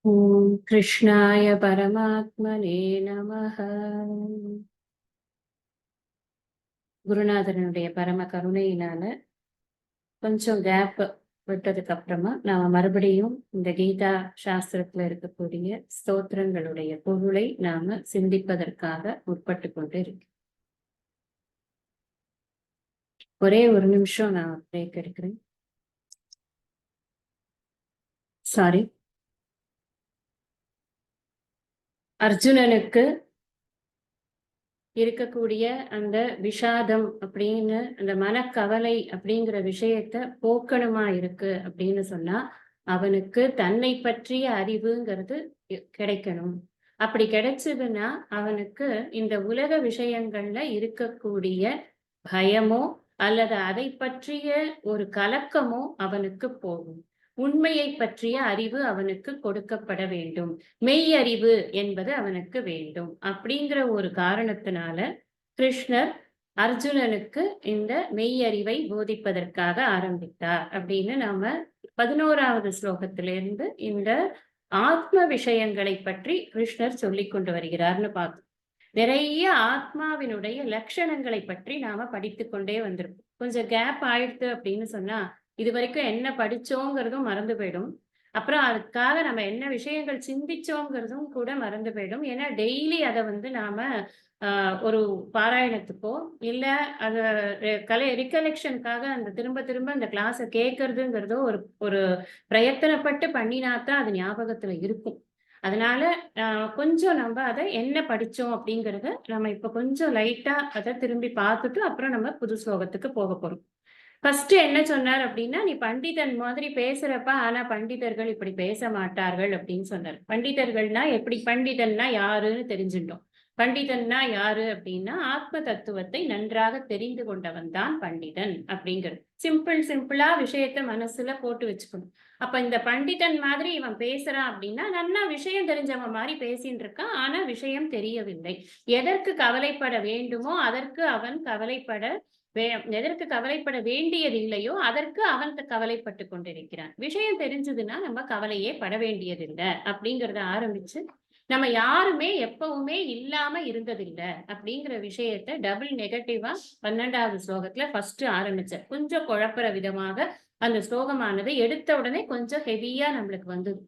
ஓம் கிருஷ்ணாய பரமாத்மனே நமஹ. குருநாதனுடைய பரம கருணையினால கொஞ்சம் கேப் விட்டதுக்கு அப்புறமா நாம மறுபடியும் இந்த கீதா சாஸ்திரத்துல இருக்கக்கூடிய ஸ்தோத்திரங்களுடைய பொருளை நாம சிந்திப்பதற்காக உட்பட்டு கொண்டு இருக்கு. ஒரே ஒரு நிமிஷம் நான் பிரேக் எடுக்கிறேன். சாரி. அர்ஜுனனுக்கு இருக்கக்கூடிய அந்த விஷாதம் அப்படின்னு அந்த மனக்கவலை அப்படிங்கிற விஷயத்த போக்கணுமா இருக்கு அப்படின்னு சொன்னா அவனுக்கு தன்னை பற்றிய அறிவுங்கிறது கிடைக்கணும். அப்படி கிடைச்சதுன்னா அவனுக்கு இந்த உலக விஷயங்கள்ல இருக்கக்கூடிய பயமோ அல்லது அதை பற்றிய ஒரு கலக்கமோ அவனுக்கு போகும். உண்மையை பற்றிய அறிவு அவனுக்கு கொடுக்கப்பட வேண்டும். மெய் அறிவு என்பது அவனுக்கு வேண்டும். அப்படிங்கிற ஒரு காரணத்தினால கிருஷ்ணர் அர்ஜுனனுக்கு இந்த மெய் அறிவை போதிப்பதற்காக ஆரம்பித்தார் அப்படின்னு நாம 11வது ஸ்லோகத்திலிருந்து இந்த ஆத்ம விஷயங்களை பற்றி கிருஷ்ணர் சொல்லிக் கொண்டு வருகிறார்னு பார்த்தோம். நிறைய ஆத்மாவினுடைய லட்சணங்களை பற்றி நாம படித்து கொண்டே வந்திருக்கோம். கொஞ்சம் கேப் ஆயிடுத்து அப்படின்னு சொன்னா இது வரைக்கும் என்ன படிச்சோங்கிறதும் மறந்து போயிடும். அப்புறம் அதுக்காக நம்ம என்ன விஷயங்கள் சிந்திச்சோங்கிறதும் கூட மறந்து போயிடும். ஏன்னா டெய்லி அதை நாம ஒரு பாராயணத்துக்கோ இல்ல அத கலை ரிகலெக்ஷனுக்காக அந்த திரும்ப திரும்ப அந்த கிளாஸை கேட்கறதுங்கிறதோ ஒரு ஒரு பிரயத்தனப்பட்டு பண்ணினாத்தான் அது ஞாபகத்துல இருக்கும். அதனால கொஞ்சம் நம்ம அதை என்ன படிச்சோம் அப்படிங்கிறத நம்ம இப்ப கொஞ்சம் லைட்டா அதை திரும்பி பார்த்துட்டு அப்புறம் நம்ம புது ஸ்லோகத்துக்கு போக போறோம். ஃபர்ஸ்ட் என்ன சொன்னார் அப்படின்னா, நீ பண்டிதன் மாதிரி பேசுறப்ப ஆனா பண்டிதர்கள் இப்படி பேச மாட்டார்கள் அப்படின்னு சொன்னார். பண்டிதர்கள்னா எப்படி? பண்டிதன்னா யாருன்னு தெரிஞ்சுட்டோம். பண்டிதன்னா யாரு அப்படின்னா ஆத்ம தத்துவத்தை நன்றாக தெரிந்து கொண்டவன் தான் பண்டிதன் அப்படிங்கிறது. சிம்பிளா விஷயத்த மனசுல போட்டு வச்சுக்கணும். அப்ப இந்த பண்டிதன் மாதிரி இவன் பேசுறான் அப்படின்னா நன்னா விஷயம் தெரிஞ்சவன் மாதிரி பேசிட்டு இருக்கான். ஆனா விஷயம் தெரியவில்லை. எதற்கு கவலைப்பட வேண்டுமோ அதற்கு அவன் கவலைப்பட எதற்கு கவலைப்பட வேண்டியது இல்லையோ அதற்கு அவன் கவலைப்பட்டு கொண்டிருக்கிறான். விஷயம் தெரிஞ்சதுன்னா நம்ம கவலையே பட வேண்டியதில்லை அப்படிங்கறத ஆரம்பிச்சு நம்ம யாருமே எப்பவுமே இல்லாம இருந்ததில்லை அப்படிங்கிற விஷயத்த டபுள் நெகட்டிவா 12வது ஸ்லோகத்துல ஃபர்ஸ்ட் ஆரம்பிச்ச கொஞ்சம் குழப்பற விதமாக அந்த ஸ்லோகமானது எடுத்த உடனே கொஞ்சம் ஹெவியா நம்மளுக்கு வந்தது.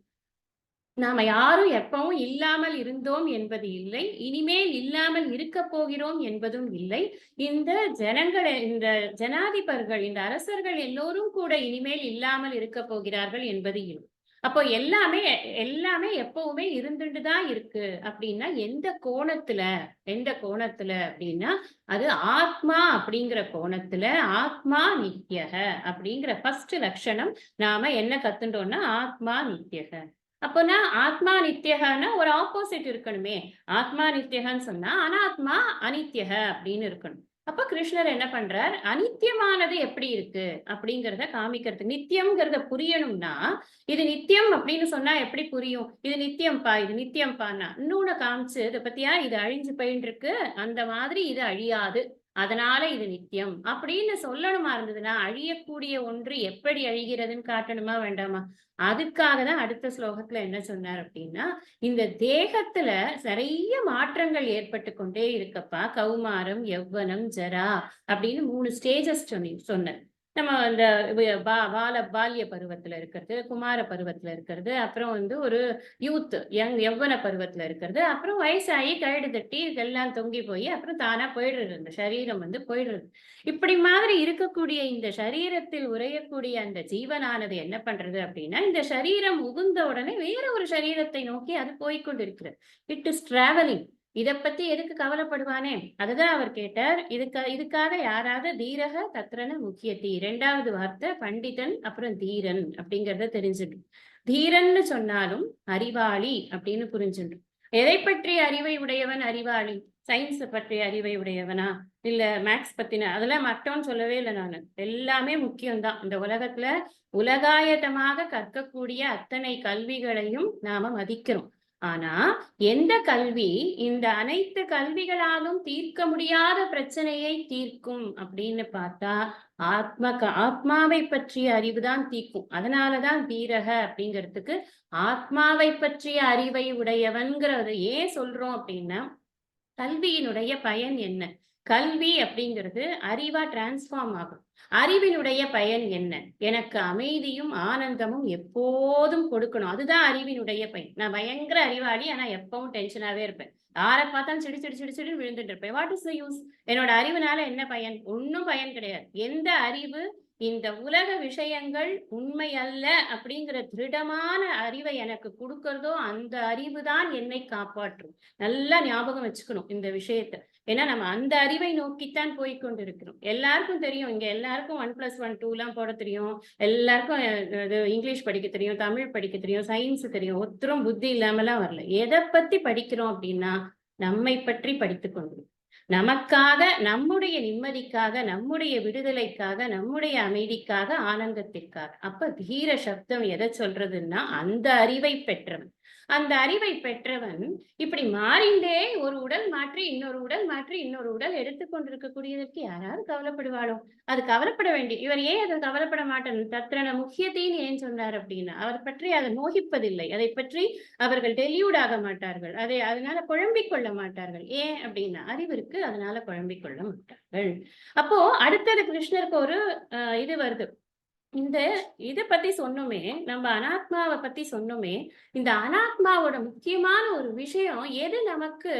நாம யாரும் எப்பவும் இல்லாமல் இருந்தோம் என்பது இல்லை. இனிமேல் இல்லாமல் இருக்க போகிறோம் என்பதும் இல்லை. இந்த இந்த ஜனாதிபர்கள், இந்த அரசர்கள் எல்லோரும் கூட இனிமேல் இல்லாமல் இருக்க போகிறார்கள் என்பது இல்லை. அப்போ எல்லாமே எல்லாமே எப்பவுமே இருந்துட்டு தான் இருக்கு அப்படின்னா எந்த கோணத்துல அப்படின்னா அது ஆத்மா அப்படிங்கிற கோணத்துல ஆத்மா நித்யக அப்படிங்கிற ஃபர்ஸ்ட் லட்சணம் நாம என்ன கத்துட்டோம்னா ஆத்மா நித்யக. அப்போனா ஆத்மா நித்தியகன்னா ஒரு ஆப்போசிட் இருக்கணுமே. ஆத்மா நித்தியகன்னு சொன்னா அனாத்மா அனித்யக அப்படின்னு இருக்கணும். அப்ப கிருஷ்ணர் என்ன பண்றார்? அனித்தியமானது எப்படி இருக்கு அப்படிங்கிறத காமிக்கிறது. நித்தியம்ங்கிறத புரியணும்னா இது நித்தியம் அப்படின்னு சொன்னா எப்படி புரியும்? இது நித்தியம்பா, இது நித்தியம்பான்னா இன்னொன்னு காமிச்சு இதை பத்தியா இது அழிஞ்சு போயிட்டு இருக்கு, அந்த மாதிரி இது அழியாது, அதனால இது நித்தியம் அப்படின்னு சொல்லணுமா இருந்ததுன்னா அழியக்கூடிய ஒன்று எப்படி அழிகிறதுன்னு காட்டணுமா வேண்டாமா? அதுக்காக தான் அடுத்த ஸ்லோகத்துல என்ன சொன்னார் அப்படின்னா, இந்த தேகத்துல நிறைய மாற்றங்கள் ஏற்பட்டு கொண்டே இருக்கப்பா. கௌமாரம், யௌவனம், ஜரா அப்படின்னு 3 ஸ்டேஜஸ் சொன்னார். நம்ம இந்த பால்ய பருவத்துல இருக்கிறது, குமார பருவத்துல இருக்கிறது, அப்புறம் ஒரு யூத் யௌவன பருவத்துல இருக்கிறது, அப்புறம் வயசாகி கழுடு தட்டி இதெல்லாம் தொங்கி போய் அப்புறம் தானா போயிடுறது, இந்த சரீரம் போயிடுறது. இப்படி மாதிரி இருக்கக்கூடிய இந்த சரீரத்தில் உறையக்கூடிய அந்த ஜீவனானது என்ன பண்றது அப்படின்னா இந்த சரீரம் உகுந்த உடனே வேற ஒரு சரீரத்தை நோக்கி அது போய்கொண்டிருக்கிறது. It is travelling. இத பத்தி எதுக்கு கவலைப்படுவானே? அதுதான் அவர் கேட்டார். இதுக்காக யாராவது தீரக தத்ரன முக்கியத்தி 2வது வார்த்தை பண்டிதன் அப்புறம் தீரன் அப்படிங்கறத தெரிஞ்சிடும். தீரன்னு சொன்னாலும் அறிவாளி அப்படின்னு புரிஞ்சிடும். எதை பற்றி அறிவை உடையவன் அறிவாளி? சயின்ஸ் பற்றிய அறிவை உடையவனா இல்ல மேக்ஸ் பத்தின அதெல்லாம் மட்டோன்னு சொல்லவே இல்லை. நான் எல்லாமே முக்கியம்தான். இந்த உலகத்துல உலகாயத்தமாக கற்கக்கூடிய அத்தனை கல்விகளையும் நாம மதிக்கிறோம். ஆனா எந்த கல்வி இந்த அனைத்து கல்விகளாலும் தீர்க்க முடியாத பிரச்சனையை தீர்க்கும் அப்படின்னு பார்த்தா ஆத்மாவை பற்றிய அறிவுதான் தீர்க்கும். அதனாலதான் தீரக அப்படிங்கிறதுக்கு ஆத்மாவை பற்றிய அறிவை உடையவன்கிறத ஏன் சொல்றோம் அப்படின்னா, கல்வியினுடைய பயன் என்ன? கல்வி அப்படிங்கிறது அறிவா டிரான்ஸ்ஃபார்ம் ஆகும். அறிவினுடைய பயன் என்ன? எனக்கு அமைதியும் ஆனந்தமும் எப்போதும் கொடுக்கணும். அதுதான் அறிவினுடைய பயன். நான் பயங்கர அறிவாளி, ஆனா எப்பவும் டென்ஷனாவே இருப்பேன். யாரை பார்த்தாலும் சிடி சிடி சிடி சிடி விழுந்துட்டு இருப்பேன். What is the use? என்னோட அறிவுனால என்ன பயன்? ஒன்னும் பயன் கிடையாது. எந்த அறிவு இந்த உலக விஷயங்கள் உண்மை அல்ல அப்படிங்கிற திருடமான அறிவை எனக்கு கொடுக்கிறதோ அந்த அறிவு தான் என்னை காப்பாற்றும். நல்லா ஞாபகம் வச்சுக்கணும் இந்த விஷயத்த. ஏன்னா நம்ம அந்த அறிவை நோக்கித்தான் போய்கொண்டிருக்கிறோம். எல்லாருக்கும் தெரியும், இங்க எல்லாருக்கும் 1+1 2 எல்லாம் போட தெரியும். எல்லாருக்கும் இங்கிலீஷ் படிக்க தெரியும், தமிழ் படிக்க தெரியும், சயின்ஸ் தெரியும். ஒருத்தரும் புத்தி இல்லாமலாம் வரல. எதை பத்தி படிக்கிறோம் அப்படின்னா நம்மை பற்றி படித்துக் கொண்டிருக்கோம். நமக்காக, நம்முடைய நிம்மதிக்காக, நம்முடைய விடுதலைக்காக, நம்முடைய அமைதிக்காக, ஆனந்தத்திற்காக. அப்ப தீர சப்தம் எதை சொல்றதுன்னா அந்த அறிவை பெற்றவன். அந்த அறிவை பெற்றவன் இப்படி மாறிண்டே ஒரு உடல் மாற்றி இன்னொரு உடல் மாற்றி இன்னொரு உடல் எடுத்துக்கொண்டிருக்கக்கூடியதற்கு யாராவது கவலைப்படுவாளோ? அது கவலைப்பட வேண்டிய இவர் ஏன் அதை கவலைப்பட மாட்டார்? தத்ரன முக்கியத்தைன்னு ஏன் சொன்னார் அப்படின்னா, அவர் பற்றி அதை மோகிப்பதில்லை. அதை பற்றி அவர்கள் டெல்யூட் ஆக மாட்டார்கள். அதனால குழம்பிக் கொள்ள மாட்டார்கள். ஏன் அப்படின்னா அறிவு இருக்கு, அதனால குழம்பிக் கொள்ள மாட்டார்கள். அப்போ அடுத்தது கிருஷ்ணருக்கு ஒரு இது வருது. இந்த இத பத்தி சொன்னோமே, நம்ம அனாத்மாவை பத்தி சொன்னோமே, இந்த அனாத்மாவோட முக்கியமான ஒரு விஷயம் எது நமக்கு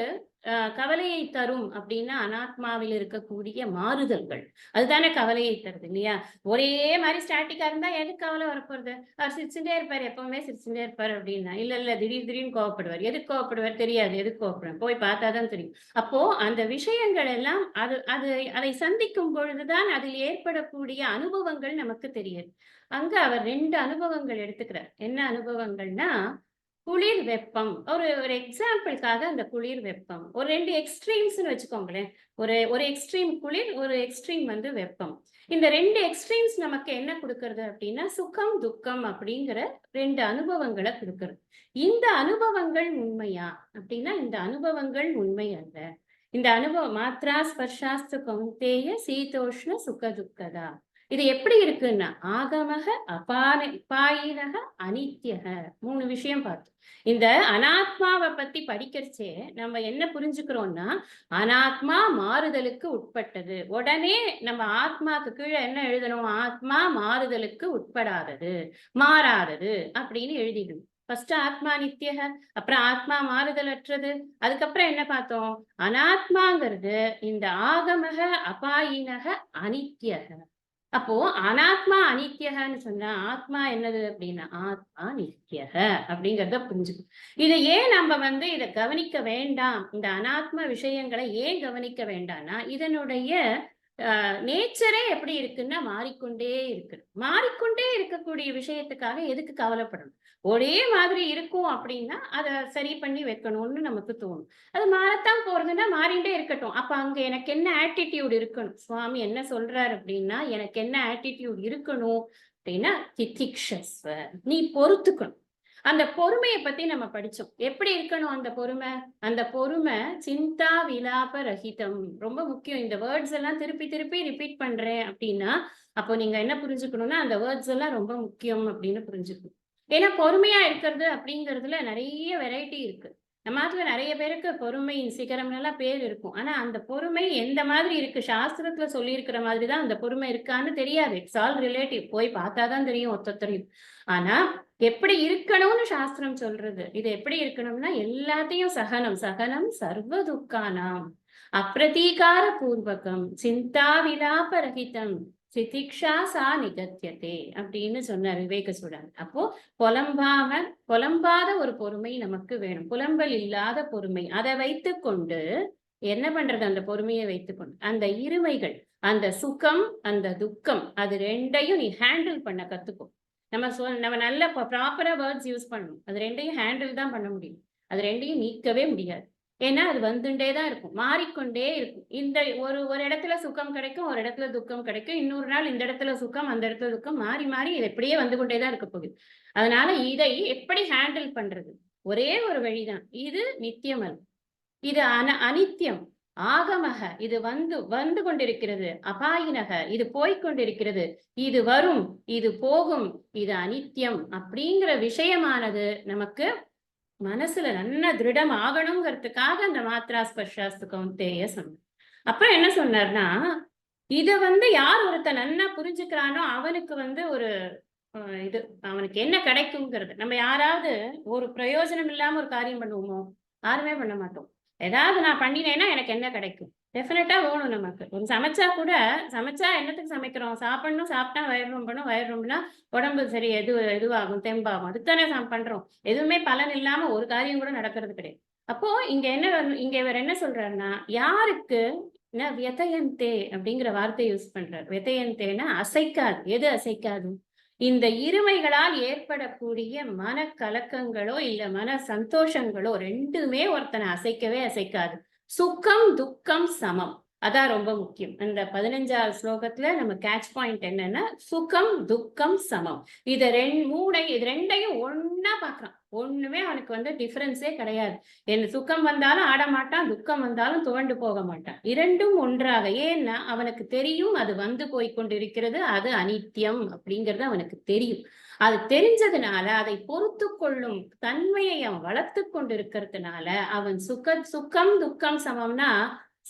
கவலையை தரும் அப்படின்னா, அனாத்மாவில் இருக்கக்கூடிய மாறுதல்கள். அதுதானே கவலையை தருது இல்லையா? ஒரே மாதிரி ஸ்டாட்டிக்கா இருந்தா எதுக்கு கவலை வரப்போறது? அவர் சிரிச்சுட்டே இருப்பாரு, எப்பவுமே சிரிச்சுட்டே இருப்பாரு அப்படின்னா, இல்ல திடீர்னு கோவப்படுவார். எதுக்கு கோவப்படுவார் தெரியாது. எதுக்கு கோவப்படுவார் போய் பார்த்தாதான் தெரியும். அப்போ அந்த விஷயங்கள் எல்லாம் அதை சந்திக்கும் பொழுதுதான் அதில் ஏற்படக்கூடிய அனுபவங்கள் நமக்கு தெரியுது. அங்க அவர் 2 அனுபவங்கள் எடுத்துக்கிறார். என்ன அனுபவங்கள்னா, குளிர் வெப்பம். ஒரு எக்ஸாம்பிளுக்காக அந்த குளிர் வெப்பம். ஒரு 2 எக்ஸ்ட்ரீம்ஸ்ன்னு வச்சுக்கோங்களேன். ஒரு எக்ஸ்ட்ரீம் குளிர், ஒரு எக்ஸ்ட்ரீம் வெப்பம். இந்த 2 எக்ஸ்ட்ரீம்ஸ் நமக்கு என்ன குடுக்கறது அப்படின்னா, சுகம், துக்கம் அப்படிங்கிற 2 அனுபவங்கள குடுக்கறது. இந்த அனுபவங்கள் உண்மையா? அப்படின்னா இந்த அனுபவங்கள் உண்மை அல்ல. இந்த அனுபவம் மாத்ரா ஸ்பர்ஷாஸ்து கௌந்தேய சீதோஷ்ண சுக துக்கதா. இது எப்படி இருக்குன்னா, ஆகமக அபாயினக அனித்யக 3 விஷயம் பார்த்தோம். இந்த அனாத்மாவை பத்தி படிக்கிறச்சே நம்ம என்ன புரிஞ்சுக்கிறோம்னா, அனாத்மா மாறுதலுக்கு உட்பட்டது. உடனே நம்ம ஆத்மாக்கு கீழே என்ன எழுதணும்? ஆத்மா மாறுதலுக்கு உட்படாதது, மாறாதது அப்படின்னு எழுதிடணும். ஃபர்ஸ்ட் ஆத்மா நித்தியக, அப்புறம் ஆத்மா மாறுதலற்றது. அதுக்கப்புறம் என்ன பார்த்தோம்? அனாத்மாங்கிறது இந்த ஆகமக அபாயினக அனித்யக. அப்போ அனாத்மா அனித்யகன்னு சொன்னா ஆத்மா என்னது அப்படின்னா ஆத்மா நித்தியக அப்படிங்கிறத புரிஞ்சுக்கும். இதை ஏன் நம்ம இதை கவனிக்க வேண்டாம்? இந்த அனாத்ம விஷயங்களை ஏன் கவனிக்க வேண்டாம்னா, இதனுடைய நேச்சரே எப்படி இருக்குன்னா மாறிக்கொண்டே இருக்கு. மாறிக்கொண்டே இருக்கக்கூடிய விஷயத்துக்காக எதுக்கு கவலைப்படணும்? ஒரே மாதிரி இருக்கும் அப்படின்னா அதை சரி பண்ணி வைக்கணும்னு நமக்கு தோணும். அது மாறத்தான் போறதுன்னா மாறிண்டே இருக்கட்டும். அப்ப அங்க எனக்கு என்ன ஆட்டிடியூட் இருக்கணும்? சுவாமி என்ன சொல்றாரு அப்படின்னா, எனக்கு என்ன ஆட்டிடியூட் இருக்கணும் அப்படின்னா, திதிக்ஷஸ்வ, நீ பொறுத்துக்கணும். அந்த பொறுமையை பத்தி நம்ம படிச்சோம். எப்படி இருக்கணும் அந்த பொறுமை? அந்த பொறுமை சிந்தா விலாப ரஹிதம். ரொம்ப முக்கியம். இந்த வேர்ட்ஸ் எல்லாம் திருப்பி திருப்பி ரிப்பீட் பண்றேன் அப்படின்னா, அப்போ நீங்க என்ன புரிஞ்சுக்கணும்னா, அந்த வேர்ட்ஸ் எல்லாம் ரொம்ப முக்கியம் அப்படின்னு புரிஞ்சுக்கணும். ஏன்னா பொறுமையா இருக்கிறது அப்படிங்கிறதுல நிறைய வெரைட்டி இருக்கு. நம்ம நிறைய பேருக்கு பொறுமையின் சிகரம்லாம் பேர் இருக்கும். ஆனா அந்த பொறுமை எந்த மாதிரி இருக்கு? சாஸ்திரத்துல சொல்லி இருக்கிற மாதிரிதான் அந்த பொறுமை இருக்கான்னு தெரியாது. It's all relative. போய் பார்த்தாதான் தெரியும் ஒருத்தரையும். ஆனா எப்படி இருக்கணும்னு சாஸ்திரம் சொல்றது. இது எப்படி இருக்கணும்னா, எல்லாத்தையும் சகனம் சகனம் சர்வ துக்கானாம் அப்பிரதீகார பூர்வகம் சிந்தா விலாப ரஹிதம் சிதிக்ஷா சா நிகத்தியதே அப்படின்னு சொன்னார் விவேகசூடன். அப்போ புலம்பாத ஒரு பொறுமை நமக்கு வேணும். புலம்பல் இல்லாத பொறுமை. அதை வைத்துக்கொண்டு என்ன பண்றது? அந்த பொறுமையை வைத்துக்கொண்டு அந்த இருமைகள், அந்த சுகம், அந்த துக்கம், அது 2யும் நீ ஹேண்டில் பண்ண கத்துக்கும். நம்ம நல்ல ப்ராப்பரா வேர்ட்ஸ் யூஸ் பண்ணணும். அது 2யும் ஹேண்டில் தான் பண்ண முடியும். அது 2யும் நீக்கவே முடியாது. ஏன்னா அது வந்துட்டே தான் இருக்கும், மாறிக்கொண்டே இருக்கும். இந்த ஒரு இடத்துல சுகம் கிடைக்கும், ஒரு இடத்துல துக்கம் கிடைக்கும். இன்னொரு நாள் இந்த இடத்துல சுகம், அந்த இடத்துல துக்கம், மாறி மாறி இது எப்படியே வந்து கொண்டே தான் இருக்க போகுது. அதனால இதை எப்படி ஹேண்டில் பண்றது? ஒரே ஒரு வழிதான். இது நித்தியமல்ல, இது அனித்தியம். ஆகமக, இது வந்து வந்து கொண்டிருக்கிறது. அபாயினக, இது போய்கொண்டிருக்கிறது. இது வரும், இது போகும், இது அனித்தியம் அப்படிங்கிற விஷயமானது நமக்கு மனசுல நல்ல திருடம் ஆகணுங்கிறதுக்காக அந்த மாத்ரா ஸ்பர்ஷாஸ்து கௌந்தேய சொன்னார். அப்புறம் என்ன சொன்னார்னா, இத வந்து யார் ஒருத்த நன்னா புரிஞ்சுக்கிறானோ அவனுக்கு வந்து ஒரு இது அவனுக்கு என்ன கிடைக்குங்கிறது. நம்ம யாராவது ஒரு பிரயோஜனம் இல்லாம ஒரு காரியம் பண்ணுவோமோ? யாருமே பண்ண மாட்டோம். ஏதாவது நான் பண்ணினேன்னா எனக்கு என்ன கிடைக்கும்? டெஃபினட்டா வேணும் நமக்கு. ஒரு சமைச்சா கூட, சமைச்சா என்னத்துக்கு சமைக்கிறோம்? சாப்பிடணும், சாப்பிட்டா வயிறு ரொம்பணும், வயிறு ரொம்பினா உடம்பு சரி இதுவாகும், தெம்பாகும். அதுக்கு தானே பண்றோம். எதுவுமே பலன் இல்லாம ஒரு காரியம் கூட நடக்கிறது கிடையாது. அப்போ இங்க இங்க இவர் என்ன சொல்றாருன்னா, யாருக்கு வியதயந்தே அப்படிங்கிற வார்த்தையை யூஸ் பண்றார். வியதயந்தேன்னா அசைக்காது. எது அசைக்காது? இந்த இருமைகளால் ஏற்படக்கூடிய மனக்கலக்கங்களோ, இல்ல மன சந்தோஷங்களோ 2மே ஒருத்தனை அசைக்கவே அசைக்காது. சுகம், துக்கம் சமம். அதான் ரொம்ப முக்கியம். அந்த 15வது ஸ்லோகத்துல நம்ம கேட்ச் பாயிண்ட் என்னன்னா, சுகம், துக்கம் சமம். இது 2யும் ஒண்ணா பார்க்கறான். ஒண்ணுமே அவனுக்கு வந்து டிஃபரன்ஸே கிடையாது. சுகம் வந்தாலும் ஆட மாட்டான், துக்கம் வந்தாலும் துவண்டு போக மாட்டான். 2ம் ஒன்றாக. ஏன்னா அவனுக்கு தெரியும் அது வந்து போய் கொண்டிருக்கிறது, அது அனித்தியம் அப்படிங்கிறது அவனுக்கு தெரியும். அது தெரிஞ்சதுனால அதை பொறுத்து கொள்ளும் தன்மையை அவன் வளர்த்து கொண்டிருக்கிறதுனால அவன் சுகம் துக்கம் சமம்னா,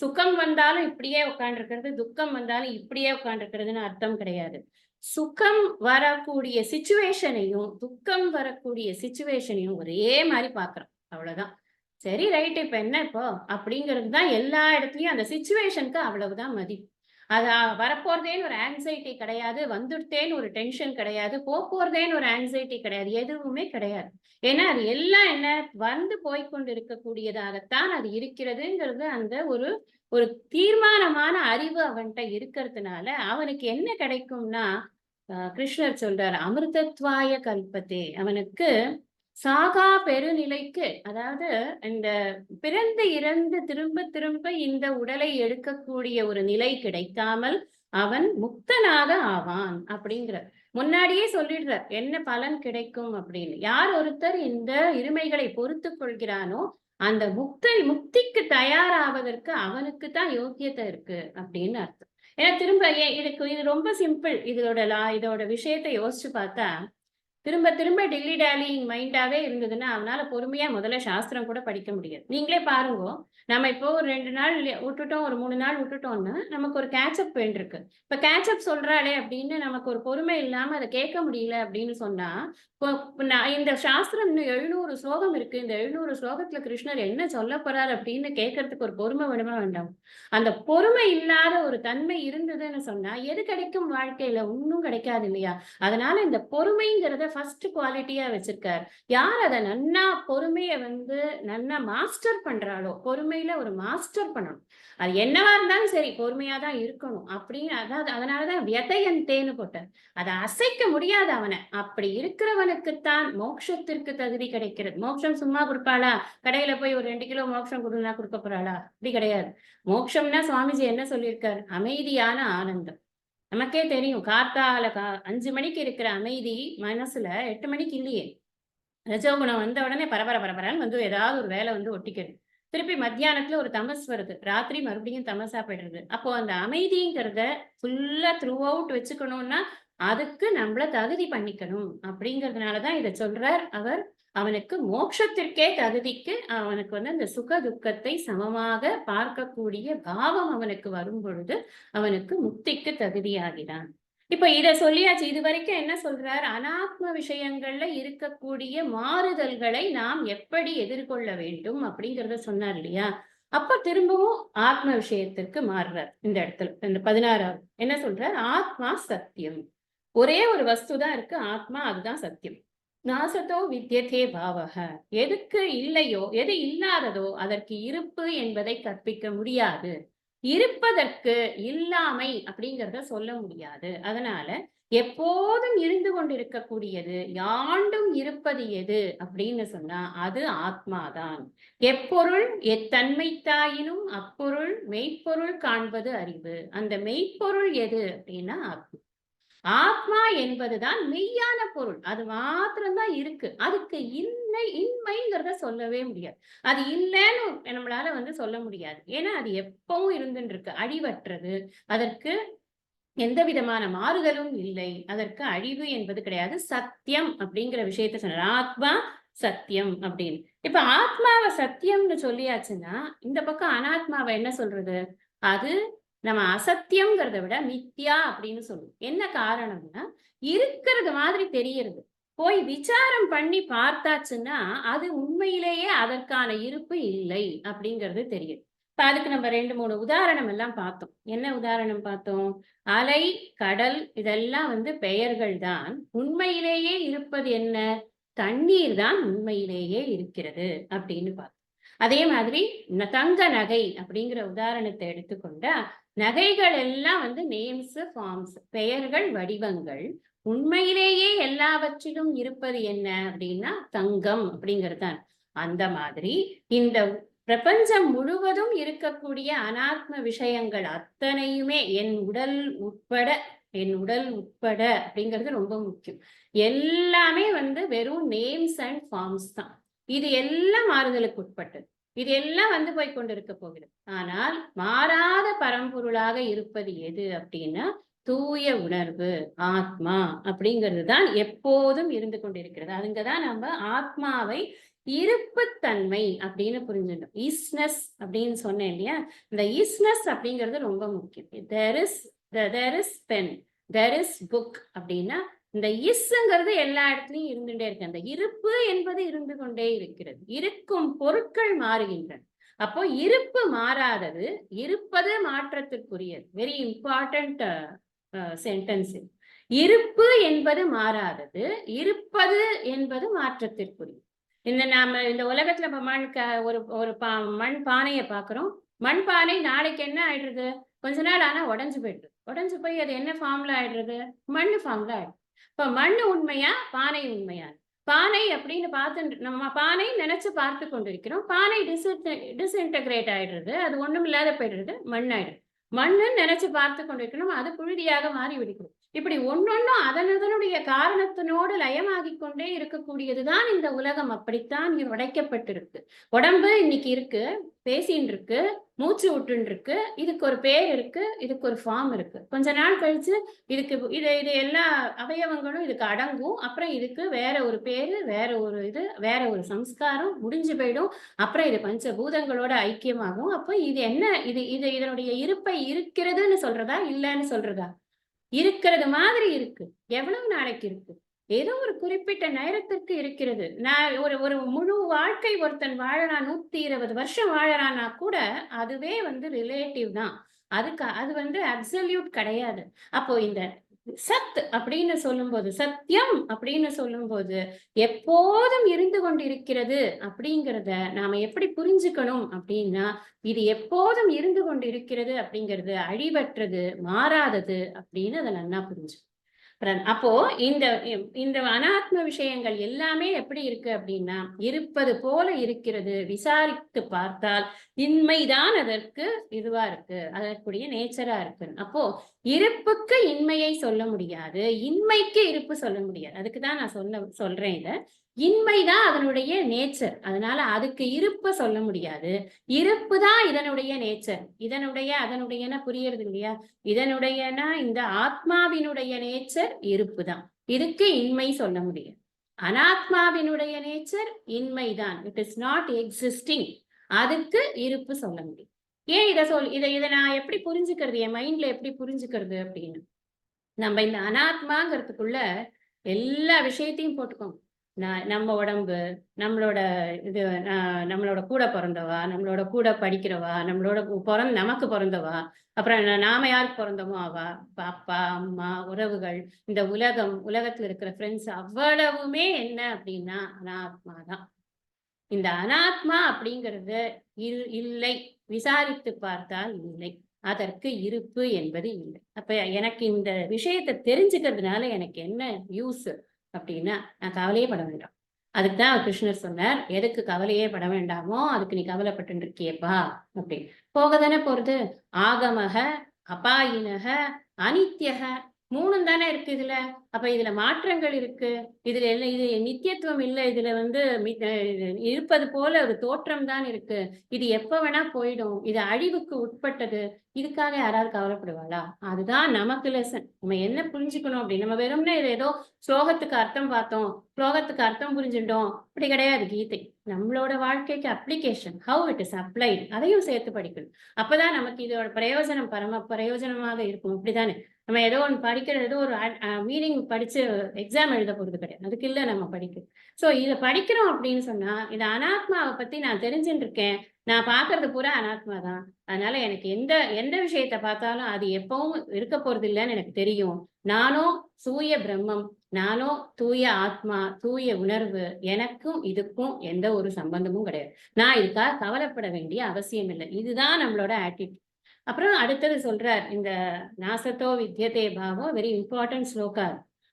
சுகம் வந்தாலும் இப்படியே உட்கார்ந்துருக்கிறது, துக்கம் வந்தாலும் இப்படியே உட்கார்ந்துருக்கிறதுன்னு அர்த்தம் கிடையாது. சுகம் வரக்கூடிய சிச்சுவேஷனையும், துக்கம் வரக்கூடிய சிச்சுவேஷனையும் ஒரே மாதிரி பார்க்கிறோம். அவ்வளவுதான். சரி, ரைட், இப்ப என்ன இப்போ அப்படிங்கிறது தான் எல்லா இடத்துலயும். அந்த சிச்சுவேஷனுக்கு அவ்வளவுதான் மதிப்பு. அது வரப்போறதேன்னு ஒரு ஆங்ஸைட்டி கிடையாது, வந்துட்டேன்னு ஒரு டென்ஷன் கிடையாது, போறதேன்னு ஒரு ஆங்ஸைட்டி கிடையாது, எதுவுமே கிடையாது. ஏன்னா அது எல்லாம் என்ன வந்து போய்கொண்டு இருக்கக்கூடியதாகத்தான் அது இருக்கிறதுங்கிறது அந்த ஒரு ஒரு தீர்மானமான அறிவு அவன்கிட்ட இருக்கிறதுனால அவனுக்கு என்ன கிடைக்கும்னா, கிருஷ்ணர் சொல்றார், அமிர்தத்வாய கல்பத்தே. அவனுக்கு சாகா பெருநிலைக்கு, அதாவது இந்த பிறந்து இறந்து திரும்ப திரும்ப இந்த உடலை எடுக்கக்கூடிய ஒரு நிலை கிடைக்காமல் அவன் முக்தனாக ஆவான் அப்படிங்கிற முன்னாடியே சொல்லிடுறார் என்ன பலன் கிடைக்கும் அப்படின்னு. யார் ஒருத்தர் இந்த இருமைகளை பொறுத்து கொள்கிறானோ அந்த முக்திக்கு தயாராவதற்கு அவனுக்கு தான் யோக்கியத்தை இருக்கு அப்படின்னு அர்த்தம். ஏன்னா திரும்ப இது ரொம்ப சிம்பிள். இதோட விஷயத்தை யோசிச்சு பார்த்தா, திரும்ப திரும்ப டில்லி டாலிங் மைண்டாவே இருந்ததுன்னா அவனால பொறுமையா முதல்ல சாஸ்திரம் கூட படிக்க முடியாது. நீங்களே பாருங்க, நம்ம இப்போ ஒரு 2 நாள் விட்டுட்டோம், ஒரு 3 நாள் விட்டுட்டோம்னா நமக்கு ஒரு கேட்சப் வேண்டியிருக்கு. இப்ப கேட்சப் சொல்றாளே அப்படின்னு நமக்கு ஒரு பொறுமை இல்லாம அதை கேட்க முடியல அப்படின்னு சொன்னா, இந்த சாஸ்திரம் இன்னும் 700 ஸ்லோகம் இருக்கு, இந்த 700 ஸ்லோகத்துல கிருஷ்ணர் என்ன சொல்ல போறாரு அப்படின்னு கேட்கறதுக்கு ஒரு பொறுமை வேணுமா வேண்டாம்? அந்த பொறுமை இல்லாத ஒரு தன்மை இருந்ததுன்னு சொன்னா எது கிடைக்கும் வாழ்க்கையில? ஒன்னும் கிடைக்காது இல்லையா? அதனால இந்த பொறுமைங்கிறத ஃபர்ஸ்ட் குவாலிட்டியா வச்சிருக்கார். யார் அதை நன்னா பொறுமைய வந்து நன்னா மாஸ்டர் பண்றாளோ, பொறுமையில ஒரு மாஸ்டர் பண்ணணும். அது என்னவா இருந்தாலும் சரி பொறுமையா தான் இருக்கணும் அப்படின்னு. அதாவது அதனாலதான் வியதயந்தேன்னு போட்டார். அதை அசைக்க முடியாது அவனை. அப்படி இருக்கிறவனுக்குத்தான் மோட்சத்திற்கு தகுதி கிடைக்கிறது. மோட்சம் சும்மா கொடுப்பாளா? கடையில போய் ஒரு 2 கிலோ மோட்சம் கொடுன்னா கொடுக்க போறாளா? அப்படி கிடையாது. மோட்சம்னா சுவாமிஜி என்ன சொல்லியிருக்காரு? அமைதியான ஆனந்தம். நமக்கே தெரியும், காத்தால 5 மணிக்கு இருக்கிற அமைதி மனசுல 8 மணிக்கு இல்லையே. ரஜோகுணம் வந்த உடனே பரபரன்னு வந்து ஏதாவது ஒரு வேலை வந்து ஒட்டிக்கிறது. திருப்பி மத்தியானத்துல ஒரு தமஸ் வருது, ராத்திரி மறுபடியும் தமசா போயிடுறது. அப்போ அந்த அமைதிங்கிறத ஃபுல்லா த்ரூ அவுட் வச்சுக்கணும்னா அதுக்கு நம்மள தகுதி பண்ணிக்கணும் அப்படிங்கிறதுனாலதான் இதை சொல்றார் அவர். அவனுக்கு மோட்சத்திற்கே தகுதிக்கு அவனுக்கு வந்து அந்த சுக துக்கத்தை சமமாக பார்க்கக்கூடிய பாவம் அவனுக்கு வரும் பொழுது அவனுக்கு முக்திக்கு தகுதியாகிறான். இப்ப இத சொல்லியாச்சு. இது வரைக்கும் என்ன சொல்றார்? அனாத்ம விஷயங்கள்ல இருக்கக்கூடிய மாறுதல்களை நாம் எப்படி எதிர்கொள்ள வேண்டும் அப்படிங்கறத சொன்னார் இல்லையா? அப்ப திரும்பவும் ஆத்ம விஷயத்திற்கு மாறுறார். இந்த இடத்துல இந்த 16வது என்ன சொல்றார்? ஆத்மா சத்தியம். ஒரே ஒரு வஸ்து தான் இருக்கு, ஆத்மா, அதுதான் சத்தியம். நாசத்தோ வித்யதே பாவக. எதுக்கு இல்லையோ, எது இல்லாததோ அதற்கு இருப்பு என்பதை கற்பிக்க முடியாது. இருப்பதற்கு இல்லாமை அப்படிங்கிறத சொல்ல முடியாது. அதனால எப்போதும் இருந்து கொண்டிருக்கக்கூடியது, யாண்டும் இருப்பது எது அப்படின்னு சொன்னா அது ஆத்மாதான். எப்பொருள் எத்தன்மைத்தாயினும் அப்பொருள் மெய்ப்பொருள் காண்பது அறிவு. அந்த மெய்ப்பொருள் எது அப்படின்னா ஆத்மா. ஆத்மா என்பதுதான் மெய்யான பொருள். அது மாத்திரம்தான் இருக்கு. அதுக்கு இன்மைங்கிறத சொல்லவே முடியாது. அது இல்லைன்னு நம்மளால சொல்ல முடியாது. ஏன்னா அது எப்பவும் இருந்துட்டு இருக்கு. அழிவற்றது. அதற்கு எந்த விதமான மாறுதலும் இல்லை. அதற்கு அழிவு என்பது கிடையாது. சத்தியம் அப்படிங்கிற விஷயத்த சொன்னார். ஆத்மா சத்தியம் அப்படின்னு. இப்ப ஆத்மாவை சத்தியம்னு சொல்லியாச்சுன்னா, இந்த பக்கம் அனாத்மாவை என்ன சொல்றது? அது நம்ம அசத்தியம்ங்கிறத விட மித்யா அப்படின்னு சொல்லுவோம். என்ன காரணம்னா, இருக்கிறது மாதிரி தெரியறது. போய் விசாரம் பண்ணி பார்த்தாச்சுன்னா, அது உண்மையிலேயே அதற்கான இருப்பு இல்லை அப்படிங்கிறது தெரியுது. இப்ப அதுக்கு நம்ம 2, 3 உதாரணம் எல்லாம் பார்த்தோம். என்ன உதாரணம் பார்த்தோம்? அலை, கடல் இதெல்லாம் பெயர்கள் தான். உண்மையிலேயே இருப்பது என்ன? தண்ணீர் தான் உண்மையிலேயே இருக்கிறது அப்படின்னு பார்த்தோம். அதே மாதிரி தங்க நகை அப்படிங்கிற உதாரணத்தை எடுத்துக்கொண்டா, நகைகள் எல்லாம் நேம்ஸ், ஃபார்ம்ஸ், பெயர்கள், வடிவங்கள். உண்மையிலேயே எல்லாவற்றிலும் இருப்பது என்ன அப்படின்னா தங்கம் அப்படிங்கிறது தான். அந்த மாதிரி இந்த பிரபஞ்சம் முழுவதும் இருக்கக்கூடிய அனாத்ம விஷயங்கள் அத்தனையுமே என் உடல் உட்பட அப்படிங்கிறது ரொம்ப முக்கியம். எல்லாமே வெறும் நேம்ஸ் அண்ட் ஃபார்ம்ஸ் தான். இது எல்லாம் மாறுதலுக்கு உட்பட்டது. இது எல்லாம் போய் கொண்டிருக்க போகிறது. ஆனால் மாறாத பரம்பொருளாக இருப்பது எது அப்படின்னா தூய உணர்வு, ஆத்மா அப்படிங்கிறது தான் எப்போதும் இருந்து கொண்டிருக்கிறது. அதுங்கதான் நம்ம ஆத்மாவை இருப்புத்தன்மை அப்படின்னு புரிஞ்சிடணும். ஈஸ்னஸ் அப்படின்னு சொன்னேன் இல்லையா? இந்த ஈஸ்னஸ் அப்படிங்கிறது ரொம்ப முக்கியம். there is pen, there is book அப்படின்னா இந்த இஸ்ங்கிறது எல்லா இடத்துலயும் இருந்துட்டே இருக்கு. அந்த இருப்பு என்பது இருந்து கொண்டே இருக்கிறது. இருக்கும் பொருட்கள் மாறுகின்றன. அப்போ இருப்பு மாறாதது, இருப்பது மாற்றத்திற்குரியது. Very important sentence. இருப்பு என்பது மாறாதது, இருப்பது என்பது மாற்றத்திற்குரியது. நாம இந்த உலகத்துல ஒரு மண் பானையை பாக்குறோம். மண் பானை நாளைக்கு என்ன ஆயிடுறது? கொஞ்ச நாள் ஆனா உடைஞ்சு போயிடுது. உடைஞ்சு போய் அது என்ன ஃபார்ம்ல ஆயிடுறது? மண்ணு ஃபார்ம்ல ஆயிடுது. இப்ப மண்ணு உண்மையா, பானை உண்மையா? பானை அப்படின்னு பார்த்து நம்ம பானை நினைச்சு பார்த்து கொண்டிருக்கிறோம். பானை டிஸ்இன்டகிரேட் ஆயிடுறது. அது ஒண்ணும் இல்லாத போயிடுறது, மண் ஆயிடுது. மண்ணுன்னு நினைச்சு பார்த்து கொண்டிருக்கணும். அது புழுதியாக மாறி விடுகிறது. இப்படி ஒன்னொன்னும் அதனுடைய காரணத்தினோடு லயமாகி கொண்டே இருக்கக்கூடியதுதான் இந்த உலகம். அப்படித்தான் உடைக்கப்பட்டிருக்கு. உடம்பு இன்னைக்கு இருக்கு, பேசின்னு இருக்கு, மூச்சு விட்டுன்னு இருக்கு. இதுக்கு ஒரு பேர் இருக்கு, இதுக்கு ஒரு ஃபார்ம் இருக்கு. கொஞ்ச நாள் கழிச்சு இது எல்லா அவயவங்களும் இதுக்கு அடங்கும். அப்புறம் இதுக்கு வேற ஒரு பேரு, வேற ஒரு சம்ஸ்காரம் முடிஞ்சு போயிடும். அப்புறம் இது பஞ்சபூதங்களோட ஐக்கியமாகும். அப்போ இது என்ன? இதனுடைய இருப்பை இருக்கிறதுன்னு சொல்றதா, இல்லைன்னு சொல்றதா? இருக்கிறது மாதிரி இருக்கு. எவ்வளவு நாளைக்கு இருக்கு? ஏதோ ஒரு குறிப்பிட்ட நேரத்திற்கு இருக்கிறது. நான் ஒரு முழு வாழ்க்கை ஒருத்தன் வாழறான், 120 வருஷம் வாழறான்னா கூட அதுவே ரிலேட்டிவ் தான். அது அப்சல்யூட் கிடையாது. அப்போ இந்த சத் அப்படின்னு சொல்லும்போது, சத்தியம் அப்படின்னு சொல்லும்போது எப்போதும் இருந்து கொண்டிருக்கிறது அப்படிங்கிறத நாம எப்படி புரிஞ்சுக்கணும் அப்படின்னா, இது எப்போதும் இருந்து கொண்டிருக்கிறது அப்படிங்கிறது அழிவற்றது, மாறாதது அப்படின்னு அதை நல்லா புரிஞ்சுக்கணும். அப்போ இந்த இந்த அனாத்ம விஷயங்கள் எல்லாமே எப்படி இருக்கு அப்படின்னா இருப்பது போல இருக்கிறது. விசாரித்து பார்த்தால் இன்மைதான் அதற்கு இதுவா இருக்கு, அதற்குரிய நேச்சரா இருக்கு. அப்போ இருப்புக்கு இன்மையை சொல்ல முடியாது, இன்மைக்கு இருப்பு சொல்ல முடியாது. அதுக்குதான் நான் சொல்றேன் இத. இன்மைதான் அதனுடைய நேச்சர். அதனால அதுக்கு இருப்ப சொல்ல முடியாது. இருப்பு தான் இதனுடைய நேச்சர். அதனுடைய புரியுறது இல்லையா? இதனுடையனா இந்த ஆத்மாவினுடைய நேச்சர் இருப்பு தான். இதுக்கு இன்மை சொல்ல முடியாது. அனாத்மாவினுடைய நேச்சர் இன்மைதான். It is not existing. அதுக்கு இருப்பு சொல்ல முடியும். ஏன் இதை நான் எப்படி புரிஞ்சுக்கிறது? என் மைண்ட்ல எப்படி புரிஞ்சுக்கிறது அப்படின்னு, நம்ம இந்த அனாத்மாங்கிறதுக்குள்ள எல்லா விஷயத்தையும் போட்டுக்கோங்க. நம்ம உடம்பு, நம்மளோட நம்மளோட கூட பிறந்தவா, நம்மளோட கூட படிக்கிறவா, நமக்கு பிறந்தவா, அப்புறம் நாம யாருக்கு பிறந்தோமோ அவா, அப்பா, அம்மா, உறவுகள், இந்த உலகத்துல இருக்கிற ஃப்ரெண்ட்ஸ் அவ்வளவுமே என்ன அப்படின்னா அனாத்மா தான். இந்த அனாத்மா அப்படிங்கிறது இல்லை. விசாரித்து பார்த்தால் இல்லை. அதற்கு இருப்பு என்பது இல்லை. அப்ப எனக்கு இந்த விஷயத்தை தெரிஞ்சுக்கிறதுனால எனக்கு என்ன யூஸ் அப்படின்னா, நான் கவலையே பட வேண்டாம். அதுக்கு தான் கிருஷ்ணர் சொன்னார், எதுக்கு கவலையே பட வேண்டாமோ அதுக்கு நீ கவலைப்பட்டு இருக்கியப்பா அப்படின்னு. போக தானே போறது. ஆகமக அபாயினக அனித்யக 3ம் தானே இருக்கு இதுல. அப்ப இதுல மாற்றங்கள் இருக்கு. இதுல இது நித்தியத்துவம் இல்ல. இதுல வந்து இருப்பது போல ஒரு தோற்றம் தான் இருக்கு. இது எப்ப வேணா போயிடும். இது அழிவுக்கு உட்பட்டது. இதுக்காக யாராவது கவலைப்படுவாளா? அதுதான் நமக்கு லெசன். நம்ம என்ன புரிஞ்சுக்கணும் அப்படின்னு, நம்ம வெறுமனே இத ஏதோ ஸ்லோகத்துக்கு அர்த்தம் பார்த்தோம், ஸ்லோகத்துக்கு அர்த்தம் புரிஞ்சுட்டோம். அப்படி கிடையாது கீதை. நம்மளோட வாழ்க்கைக்கு application, how it is applied அதையும் சேர்த்து படிக்கணும். அப்பதான் நமக்கு இதோட பிரயோஜனம் பரம பிரயோஜனமாக இருக்கும். இப்படிதானே? நம்ம ஏதோ ஒண்ணு படிக்கிறது, ஏதோ ஒரு மீனிங் படிச்சு எக்ஸாம் எழுத போறது கிடையாது. அதுக்கு இல்ல நம்ம படிக்கிறோம். சோ இத படிக்கிறோம் அப்படின்னு சொன்னா, இந்த அனாத்மாவை பத்தி நான் தெரிஞ்சுட்டு இருக்கேன். நான் பார்க்கறது பூரா அனாத்மா தான். அதனால எனக்கு எந்த எந்த விஷயத்த பார்த்தாலும் அது எப்பவும் இருக்க போறது இல்லைன்னு எனக்கு தெரியும். நானும் தூய பிரம்மம், நானும் தூய ஆத்மா, தூய உணர்வு. எனக்கும் இதுக்கும் எந்த ஒரு சம்பந்தமும் கிடையாது. நான் இதுக்காக கவலைப்பட வேண்டிய அவசியம் இல்லை. இதுதான் நம்மளோட ஆட்டிடியூட். அப்புறம் அடுத்தது சொல்றார். இந்த நாசத்தோ வித்யதே பாவோ வெரி இம்பார்ட்டன்ட் ஸ்லோகா.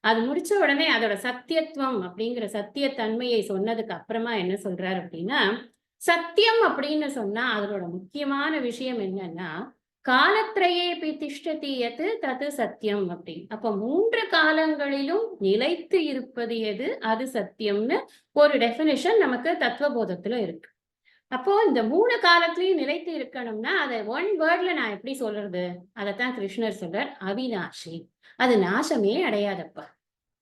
அது முடிச்ச உடனே அதோட சத்தியத்துவம் அப்படிங்கிற சத்தியத்தன்மையை சொன்னதுக்கு அப்புறமா என்ன சொல்றாரு அப்படின்னா, சத்தியம் அப்படின்னு சொன்னா அதோட முக்கியமான விஷயம் என்னன்னா, காலத்ரயேபி திஷ்டதி யத் தத் சத்தியம் அப்படின்னு. அப்ப 3 காலங்களிலும் நிலைத்து இருப்பது எது? அது சத்தியம்னு ஒரு டெஃபினிஷன் நமக்கு தத்துவபோதத்துல இருக்கு. அப்போ இந்த 3 காலத்திலயும் நிலைத்து இருக்கணும்னா, அத ஒன் வேர்ட்ல நான் எப்படி சொல்றது? அதத்தான் கிருஷ்ணர் சொல்றார். அவிநாஷி. அது நாசமே அடையாதப்பா.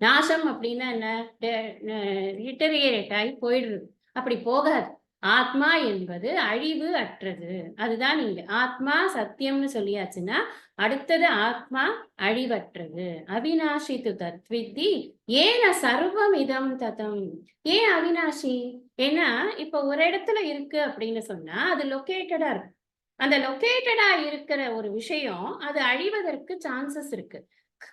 நாசம் அப்படின்னா என்ன? டெ ந டிட்டரியேட் ஆயி போயிடுறது. அப்படி போகாது. ஆத்மா என்பது அழிவு அற்றது. அதுதான் இங்க. ஆத்மா சத்தியம்னு சொல்லியாச்சுன்னா, அடுத்தது ஆத்மா அழிவற்றது. அவிநாஷி து தத்வித்தி ஏன சர்வம் இதம் ததம். ஏன் அவிநாஷி? ஏன்னா, இப்ப ஒரு இடத்துல இருக்கு அப்படின்னு சொன்னா, அது லொகேட்டடா இருக்கு. அந்த லொகேட்டடா இருக்கிற ஒரு விஷயம், அது அழிவதற்கு சான்சஸ் இருக்கு.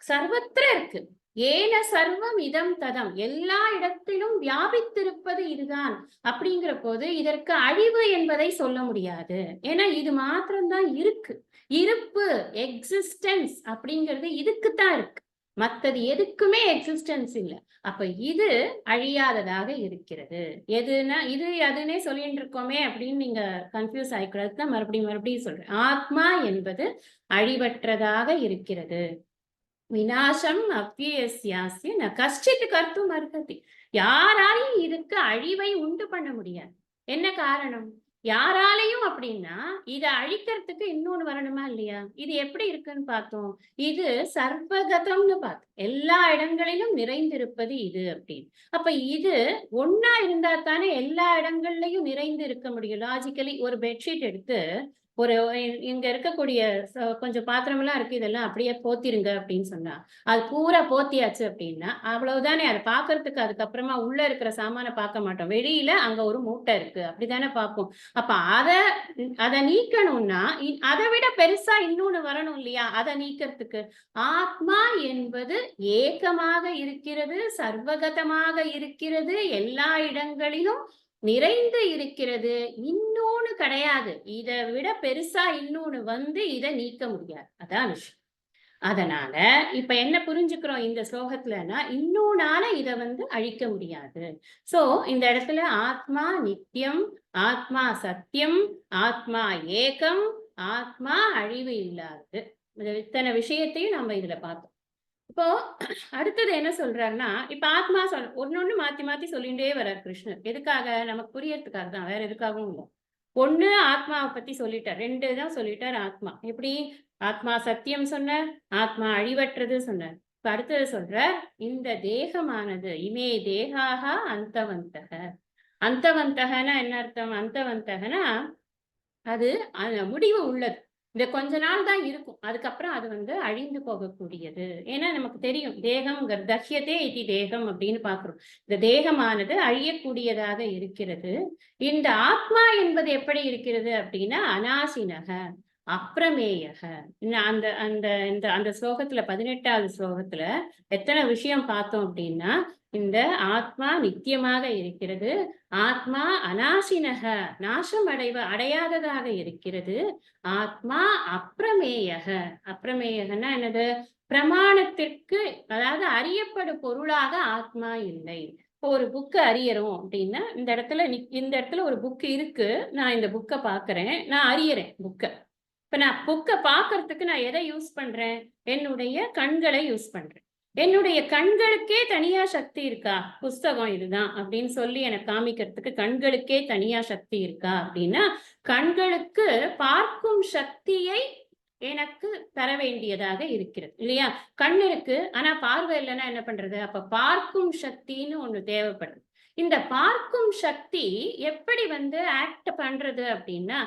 சர்வத்திர இருக்கு. ஏன சர்வம் இதம் ததம். எல்லா இடத்திலும் வியாபித்திருப்பது இதுதான். அப்படிங்கிற போது இதற்கு அழிவு என்பதை சொல்ல முடியாது. ஏன்னா இது மாத்திரம்தான் இருக்கு. இருப்பு, எக்ஸிஸ்டன்ஸ் அப்படிங்கிறது இதுக்குத்தான் இருக்கு. மத்தது எதுக்குமே எக்ஸிஸ்டன்ஸ் இல்ல. அப்ப இது அழியாததாக இருக்கிறது. எதுனா இது அதுன்னே சொல்லிட்டு இருக்கோமே அப்படின்னு நீங்க கன்ஃபியூஸ் ஆயிக்கூடாது தான் மறுபடியும் மறுபடியும் சொல்றேன். ஆத்மா என்பது அழிவற்றதாக இருக்கிறது. விநாசம் அவ்வியஸ்யாஸ்ய ந கஷ்டித் கர்த்தும் அர்ஹதி. யாராலையும் இதுக்கு அழிவை உண்டு பண்ண முடியாது. என்ன காரணம்? யாராலையும் அப்படின்னா, இத அழிக்கிறதுக்கு இன்னொன்னு வரணுமா இல்லையா? இது எப்படி இருக்குன்னு பார்த்தோம். இது சர்வகதம்னு பார்த்தோம். எல்லா இடங்களிலும் நிறைந்திருப்பது இது அப்படின்னு. அப்ப இது ஒண்ணா இருந்தா தானே எல்லா இடங்கள்லயும் நிறைந்து இருக்க முடியும். லாஜிக்கலி ஒரு பெட்ஷீட் எடுத்து ஒரு இங்க இருக்கக்கூடிய கொஞ்சம் பாத்திரமெல்லாம் இருக்கு. இதெல்லாம் அப்படியே போத்திருங்க அப்படின்னு சொன்னா, அது பூரா போத்தியாச்சு அப்படின்னா, அவ்வளவுதானே. அத பார்க்கறதுக்கு அதுக்கப்புறமா உள்ள இருக்கிற சாமான பார்க்க மாட்டோம். வெளியில அங்க ஒரு மூட்டை இருக்கு. அப்படித்தானே பார்ப்போம். அப்ப அத நீக்கணும்னா, அத விட பெருசா இன்னொன்னு வரணும் இல்லையா? அத நீக்கிறதுக்கு. ஆத்மா என்பது ஏகமாக இருக்கிறது, சர்வகதமாக இருக்கிறது, எல்லா இடங்களிலும் நிறைந்து இருக்கிறது. இன்னொன்னு கிடையாது. இத விட பெருசா இன்னொன்னு வந்து இத நீக்க முடியாது. அதான் விஷயம். அதனால இப்ப என்ன புரிஞ்சுக்கிறோம் இந்த ஸ்லோகத்துலன்னா, இன்னொன்னால இத வந்து அழிக்க முடியாது. சோ இந்த இடத்துல ஆத்மா நித்தியம், ஆத்மா சத்தியம், ஆத்மா ஏகம், ஆத்மா அழிவு இல்லாதது. இத்தனை விஷயத்தையும் நம்ம இதுல பார்த்தோம். இப்போ அடுத்தது என்ன சொல்றாருன்னா, இப்ப ஆத்மா ஒண்ணொண்ணு மாத்தி மாத்தி சொல்லிண்டே வர்றார் கிருஷ்ணர். எதுக்காக? நமக்கு புரியறதுக்காக தான். வேற எதுக்காகவும் இல்ல. ஒண்ணு ஆத்மாவை பத்தி சொல்லிட்டார். 2 தான் சொல்லிட்டார் ஆத்மா. எப்படி? ஆத்மா சத்தியம் சொன்னார், ஆத்மா அழிவற்றது சொன்னார். இப்ப அடுத்தது சொல்றார், இந்த தேகமானது இமே தேகாக அந்தவந்தக. அந்தவந்தகன்னா என்ன அர்த்தம்? அந்தவந்தகன்னா அது முடிவு உள்ளது. இந்த கொஞ்ச நாள் தான் இருக்கும். அதுக்கப்புறம் அது வந்து அழிந்து போகக்கூடியது. ஏன்னா நமக்கு தெரியும் தேகம்ங்கிறது தஹ்யதே இதி தேகம் அப்படின்னு பார்க்கிறோம். இந்த தேகமானது அழியக்கூடியதாக இருக்கிறது. இந்த ஆத்மா என்பது எப்படி இருக்கிறது அப்படின்னா அநாசினக, அப்பிரமேயக. அந்த அந்த இந்த அந்த ஸ்லோகத்துல 18வது ஸ்லோகத்துல எத்தனை விஷயம் பார்த்தோம் அப்படின்னா, இந்த ஆத்மா நித்தியமாக இருக்கிறது. ஆத்மா அநாசினக, நாசம் அடையாததாக இருக்கிறது. ஆத்மா அப்பிரமேயக. அப்பிரமேயகன்னா என்னது? பிரமாணத்திற்கு, அதாவது அறியப்படும் பொருளாக ஆத்மா இல்லை. இப்போ ஒரு புக் அறியறோம் அப்படின்னா, இந்த இடத்துல ஒரு புக் இருக்கு. நான் இந்த புக்க பார்க்கிறேன். நான் அறியறேன் புக்க. இப்ப நான் புக்க பாக்குறதுக்கு நான் எதை யூஸ் பண்றேன்? என்னுடைய கண்களை யூஸ் பண்றேன். என்னுடைய கண்களுக்கே தனியா சக்தி இருக்கா? புஸ்தகம் இதுதான் அப்படின்னு சொல்லி எனக்கு காமிக்கிறதுக்கு கண்களுக்கே தனியா சக்தி இருக்கா? அப்படின்னா, கண்களுக்கு பார்க்கும் சக்தியை எனக்கு தர வேண்டியதாக இருக்கிறது இல்லையா? கண் இருக்கு, ஆனா பார்வை இல்லைன்னா என்ன பண்றது? அப்ப பார்க்கும் சக்தின்னு ஒண்ணு தேவைப்படுது. இந்த பார்க்கும் சக்தி எப்படி ஆக்ட் பண்றது அப்படின்னா,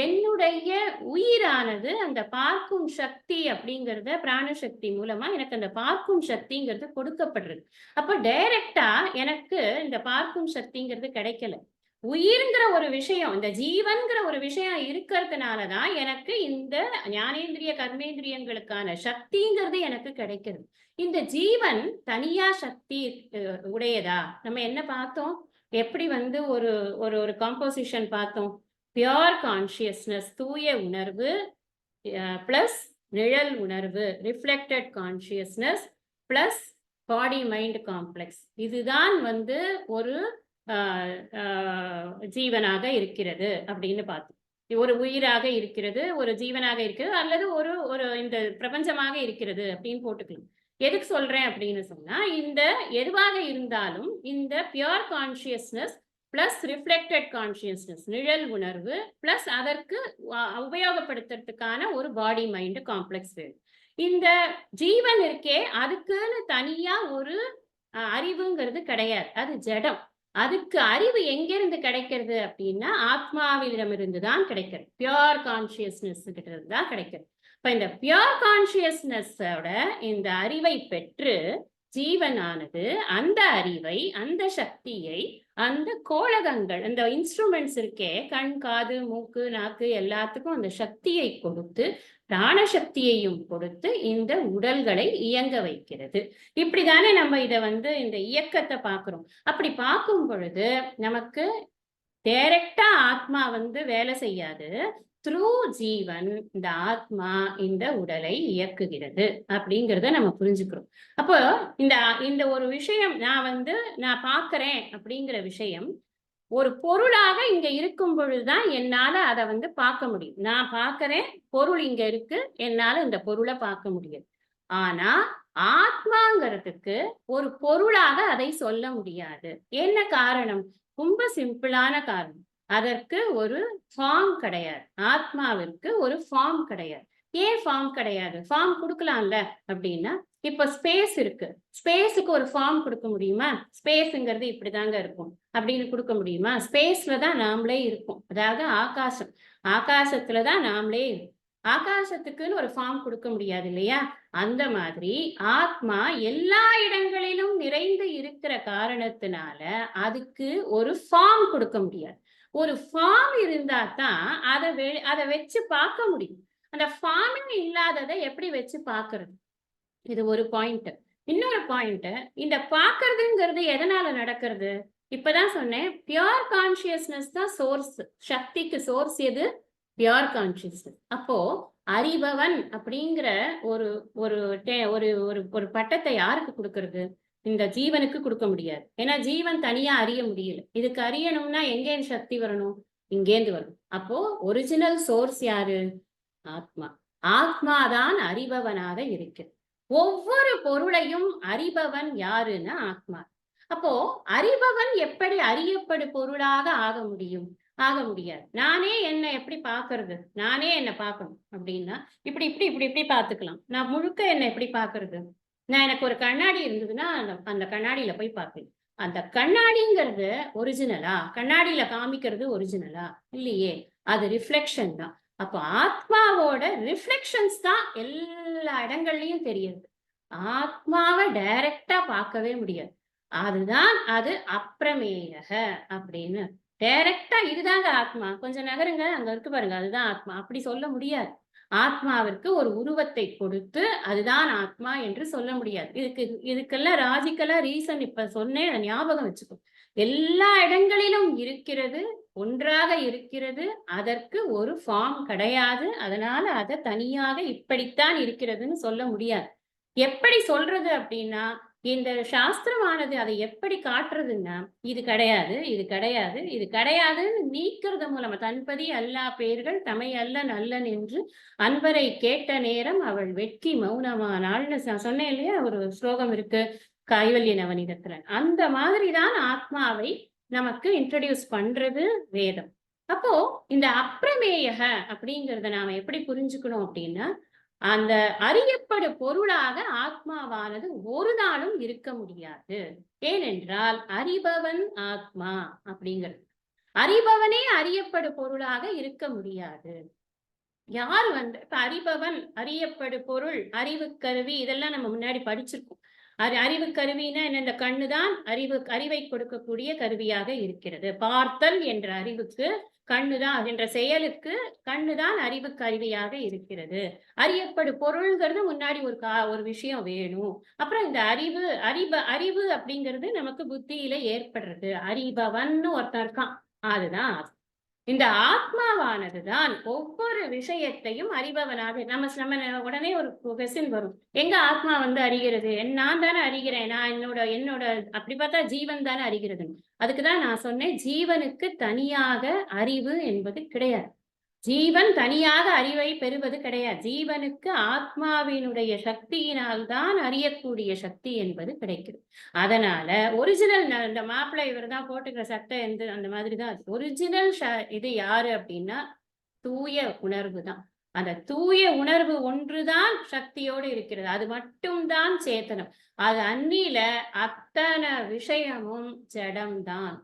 என்னுடைய உயிரானது அந்த பார்க்கும் சக்தி அப்படிங்கிறத பிராணசக்தி மூலமா எனக்கு அந்த பார்க்கும் சக்திங்கிறது கொடுக்கப்படுறது. அப்ப டைரக்டா எனக்கு இந்த பார்க்கும் சக்திங்கிறது கிடைக்கல. உயிர்ங்கிற ஒரு விஷயம், இந்த ஜீவன்கிற ஒரு விஷயம் இருக்கிறதுனாலதான் எனக்கு இந்த ஞானேந்திரிய கர்மேந்திரியங்களுக்கான சக்திங்கிறது எனக்கு கிடைக்கிறது. இந்த ஜீவன் தனியா சக்தி உடையதா? நம்ம என்ன பார்த்தோம்? எப்படி ஒரு ஒரு ஒரு காம்போசிஷன் பார்த்தோம்? பியோர் கான்சியஸ்னஸ், தூய உணர்வு பிளஸ் நிழல் உணர்வு, reflected consciousness plus body mind complex. இதுதான் ஒரு ஜீவனாக இருக்கிறது அப்படின்னு பார்த்தோம். ஒரு உயிராக இருக்கிறது, ஒரு ஜீவனாக இருக்கிறது, அல்லது ஒரு ஒரு இந்த பிரபஞ்சமாக இருக்கிறது அப்படின்னு போட்டுக்கலாம். எதுக்கு சொல்றேன் அப்படின்னு சொன்னா, இந்த எதுவாக இருந்தாலும் இந்த pure consciousness plus reflected consciousness, நிழல் உணர்வு பிளஸ் அதற்கு உபயோகப்படுத்துறதுக்கான ஒரு பாடி மைண்ட் காம்ப்ளெக்ஸ் வேணும். இந்த ஜீவன் இருக்கே, அதுக்குன்னு தனியா ஒரு அறிவுங்கிறது கிடையாது. அது ஜடம். அதுக்கு அறிவு எங்கிருந்து கிடைக்கிறது அப்படின்னா, ஆத்மாவிடமிருந்து தான் கிடைக்கிறது. பியோர் கான்சியஸ்னஸ் கிட்ட இருந்து தான் கிடைக்கிறது. இப்ப இந்த பியோர் கான்சியஸ்னஸோட இந்த அறிவை பெற்று ஜீவனானது அந்த அறிவை, அந்த சக்தியை, அந்த கோளகங்கள், அந்த இன்ஸ்ட்ருமெண்ட்ஸ் இருக்கே, கண், காது, மூக்கு, நாக்கு எல்லாத்துக்கும் அந்த சக்தியை கொடுத்து, பிராணசக்தியையும் கொடுத்து இந்த உடல்களை இயங்க வைக்கிறது. இப்படிதானே நம்ம இத இந்த இயக்கத்தை பார்க்கிறோம். அப்படி பார்க்கும் பொழுது நமக்கு டைரக்டா ஆத்மா வேலை செய்யாது. த்ரூ ஜீவன் இந்த ஆத்மா இந்த உடலை இயக்குகிறது அப்படிங்கிறத நம்ம புரிஞ்சுக்கிறோம். அப்போ இந்த இந்த ஒரு விஷயம் நான் பார்க்கிறேன் அப்படிங்கிற விஷயம் ஒரு பொருளாக இங்க இருக்கும் பொழுதுதான் என்னால அதை பார்க்க முடியும். நான் பார்க்கிறேன், பொருள் இங்க இருக்கு, என்னால இந்த பொருளை பார்க்க முடியும். ஆனா ஆத்மாங்கிறதுக்கு ஒரு பொருளாக அதை சொல்ல முடியாது. என்ன காரணம்? ரொம்ப சிம்பிளான காரணம். அதற்கு ஒரு ஃபார்ம் கிடையாது. ஆத்மாவிற்கு ஒரு ஃபார்ம் கிடையாது. ஏன் ஃபார்ம் கிடையாது? ஃபார்ம் கொடுக்கலாம்ல அப்படின்னா, இப்ப ஸ்பேஸ் இருக்கு. ஸ்பேஸுக்கு ஒரு ஃபார்ம் கொடுக்க முடியுமா? ஸ்பேஸ்ங்கிறது இப்படிதாங்க இருக்கும் அப்படின்னு கொடுக்க முடியுமா? ஸ்பேஸ்ல தான் நாமளே இருக்கோம். அதாவது ஆகாசம், ஆகாசத்துலதான் நாமளே இருக்கோம். ஆகாசத்துக்குன்னு ஒரு ஃபார்ம் கொடுக்க முடியாது இல்லையா? அந்த மாதிரி ஆத்மா எல்லா இடங்களிலும் நிறைந்து இருக்கிற காரணத்தினால அதுக்கு ஒரு ஃபார்ம் கொடுக்க முடியாது. ஒரு ஃபார்ம் இருந்தா தான் அதை வச்சு பார்க்க முடியும். அந்த ஃபார்மே இல்லாததை எப்படி வச்சு பார்க்கறது? இது ஒரு பாயிண்ட். இன்னொரு பாயிண்ட், இந்த பார்க்கறதுங்கிறது எதனால நடக்கிறது? இப்பதான் சொன்னேன், பியோர் கான்சியஸ்னஸ் தான் சோர்ஸ். சக்திக்கு சோர்ஸ் எது? Pure consciousness. அப்போ அறிபவன் அப்படிங்கிற ஒரு ஒரு ஒரு ஒரு பட்டத்தை யாருக்கு கொடுக்கறது? இந்த ஜீவனுக்கு கொடுக்க முடியாது. ஏன்னா ஜீவன் தனியா அறிய முடியல. இதுக்கு அறியணும்னா எங்கேருந்து சக்தி வரணும்? இங்கேந்து வரும். அப்போ ஒரிஜினல் சோர்ஸ் யாரு? ஆத்மா. ஆத்மாதான் அறிபவனாக இருக்கு. ஒவ்வொரு பொருளையும் அறிபவன் யாருன்னா ஆத்மா. அப்போ அறிபவன் எப்படி அறியப்படு பொருளாக ஆக முடியும்? ஆக முடியாது. நானே என்ன எப்படி பாக்குறது? நானே என்ன பார்க்கணும் அப்படின்னா, இப்படி இப்படி இப்படி இப்படி பார்த்துக்கலாம். நான் முழுக்க என்ன எப்படி பார்க்கறது? நான் எனக்கு ஒரு கண்ணாடி இருந்ததுன்னா அந்த கண்ணாடியில போய் பார்ப்பேன். அந்த கண்ணாடிங்கிறது ஒரிஜினலா? கண்ணாடியில காமிக்கிறது ஒரிஜினலா? இல்லையே. அது ரிஃப்ளெக்ஷன் தான். அப்போ ஆத்மாவோட ரிஃப்ளெக்ஷன்ஸ் தான் எல்லா இடங்கள்லயும் தெரியுது. ஆத்மாவை டைரக்டா பார்க்கவே முடியாது. அதுதான் அது அப்பிரமேயக அப்படின்னு. டைரக்டா இதுதாங்க ஆத்மா, கொஞ்சம் நகருங்க, அங்க இருக்கு பாருங்க, அதுதான் ஆத்மா அப்படி சொல்ல முடியாது. ஆத்மாவிற்கு ஒரு உருவத்தை கொடுத்து அதுதான் ஆத்மா என்று சொல்ல முடியாது. இதுக்கெல்லாம் லாஜிக்கலா ரீசன் இப்ப சொன்னேன், அதை ஞாபகம் வச்சுக்கோ. எல்லா இடங்களிலும் இருக்கிறது, ஒன்றாக இருக்கிறது. அதற்கு ஒரு ஃபார்ம் கிடையாது. அதனால அதை தனியாக இப்படித்தான் இருக்கிறதுன்னு சொல்ல முடியாது. எப்படி சொல்றது அப்படின்னா, இந்த சாஸ்திரமானது அதை எப்படி காட்டுறதுன்னா, இது கிடையாது, இது கிடையாது, இது கிடையாதுன்னு நீக்கிறது மூலமா, தன்பதி அல்லா பேர்கள் தமை அல்ல நல்லன் என்று அன்பரை கேட்ட நேரம் அவள் வெட்கி மௌனமானாள்னு சொன்னேன் இல்லையா? ஒரு ஸ்லோகம் இருக்கு கைவல்ய நவநீதத்துல. அந்த மாதிரிதான் ஆத்மாவை நமக்கு இன்ட்ரடியூஸ் பண்றது வேதம். அப்போ இந்த அப்பிரமேயக அப்படிங்கிறத நாம எப்படி புரிஞ்சுக்கணும் அப்படின்னா, அந்த அறியப்படு பொருளாக ஆத்மாவானது ஒரு நாளும் இருக்க முடியாது. ஏனென்றால் அறிபவன் ஆத்மா அப்படிங்கிறது. அறிபவனே அறியப்படு பொருளாக இருக்க முடியாது. யார் வந்து இப்ப அறிபவன், அறியப்படு பொருள், அறிவு கருவி, இதெல்லாம் நம்ம முன்னாடி படிச்சிருக்கோம். அறிவு கருவின்னா என்ன? இந்த கண்ணுதான் அறிவை கொடுக்கக்கூடிய கருவியாக இருக்கிறது. பார்த்தல் என்ற அறிவுக்கு கண்ணுதான் என்ற செயலுக்கு கண்ணுதான் அறிவு கருவியாக இருக்கிறது. அறியப்படு பொருள்ங்கிறது முன்னாடி ஒரு விஷயம் வேணும். அப்புறம் இந்த அறிவு அப்படிங்கிறது நமக்கு புத்தியில ஏற்படுறது. அறிபவன்னு ஒருத்தன் இருக்கான், அதுதான் இந்த ஆத்மாவானதுதான் ஒவ்வொரு விஷயத்தையும் அறிபவனாக நம்ம உடனே ஒரு கொஸ்டின் வரும். எங்க ஆத்மா வந்து அறிகிறது? நான் தானே அறிகிறேன். நான் என்னோட அப்படி பார்த்தா ஜீவன் தானே அறிகிறது. அதுக்குதான் நான் சொன்னேன், ஜீவனுக்கு தனியாக அறிவு என்பது கிடையாது. ஜீவன் தனியாக அறிவை பெறுவது கிடையாது. ஜீவனுக்கு ஆத்மாவினுடைய சக்தியினால் தான் அறியக்கூடிய சக்தி என்பது கிடைக்கிறது. அதனால ஒரிஜினல் இந்த மாப்பிள்ளை இவர் தான் போட்டுக்கிற சட்டை அந்த மாதிரிதான் ஒரிஜினல் இது யாரு அப்படின்னா தூய உணர்வு தான். அந்த தூய உணர்வு ஒன்றுதான் சக்தியோடு இருக்கிறது. அது மட்டும்தான் சேத்தனம். அது அந்நில அத்தனை விஷயமும் ஜடம்தான்.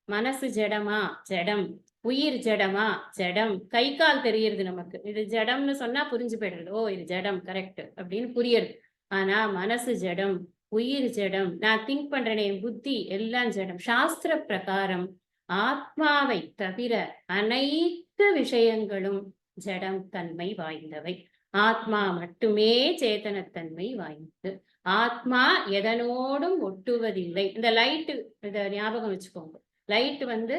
மனசு ஜடமா? ஜடம். உயிர் ஜடமா? ஜடம். கை கால் தெரியுது நமக்கு, இது ஜடம்னு சொன்னா புரிஞ்சு போயிடுறது. ஓ, இது ஜடம், கரெக்ட் அப்படின்னு புரியுது. ஆனா மனசு ஜடம், உயிர் ஜடம், நான் திங்க் பண்றேனே புத்தி எல்லாம் ஜடம். சாஸ்திர பிரகாரம் ஆத்மாவை தவிர அனைத்து விஷயங்களும் ஜடம் தன்மை வாய்ந்தவை. ஆத்மா மட்டுமே சேதனத்தன்மை வாய்ந்தது. ஆத்மா எதனோடும் ஒட்டுவதில்லை. இந்த லைட்டு, இத ஞாபகம் வச்சுக்கோங்க. லைட் வந்து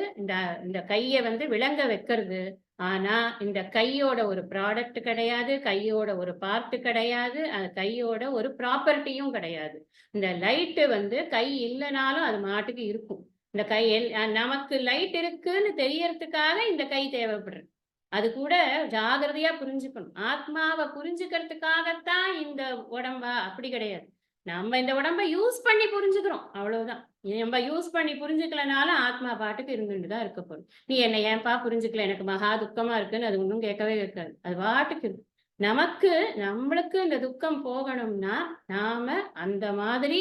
இந்த கைய வந்து விளங்க வைக்கிறது. ஆனா இந்த கையோட ஒரு ப்ராடக்ட் கிடையாது, கையோட ஒரு பார்ட் கிடையாது, அது கையோட ஒரு ப்ராப்பர்ட்டியும் கிடையாது. இந்த லைட்டு வந்து கை இல்லைனாலும் அது மாட்டுக்கு இருக்கும். இந்த கை நமக்கு லைட் இருக்குன்னு தெரியறதுக்காக இந்த கை தேவைப்படுறது. அது கூட ஜாகிரதையா புரிஞ்சுக்கணும். ஆத்மாவை புரிஞ்சுக்கிறதுக்காகத்தான் இந்த உடம்பா? அப்படி கிடையாது. நம்ம இந்த உடம்ப யூஸ் பண்ணி புரிஞ்சுக்கிறோம், அவ்வளவுதான். நம்ம யூஸ் பண்ணி புரிஞ்சுக்கலனாலும் ஆத்மா பாட்டுக்கு இருந்துட்டுதான் இருக்க போறோம். நீ என்ன ஏன்பா புரிஞ்சுக்கல, எனக்கு மகா துக்கமா இருக்குன்னு அது ஒன்றும் கேட்கவே கேட்காது. அது பாட்டுக்கு இருக்கு. நம்மளுக்கு இந்த துக்கம் போகணும்னா நாம அந்த மாதிரி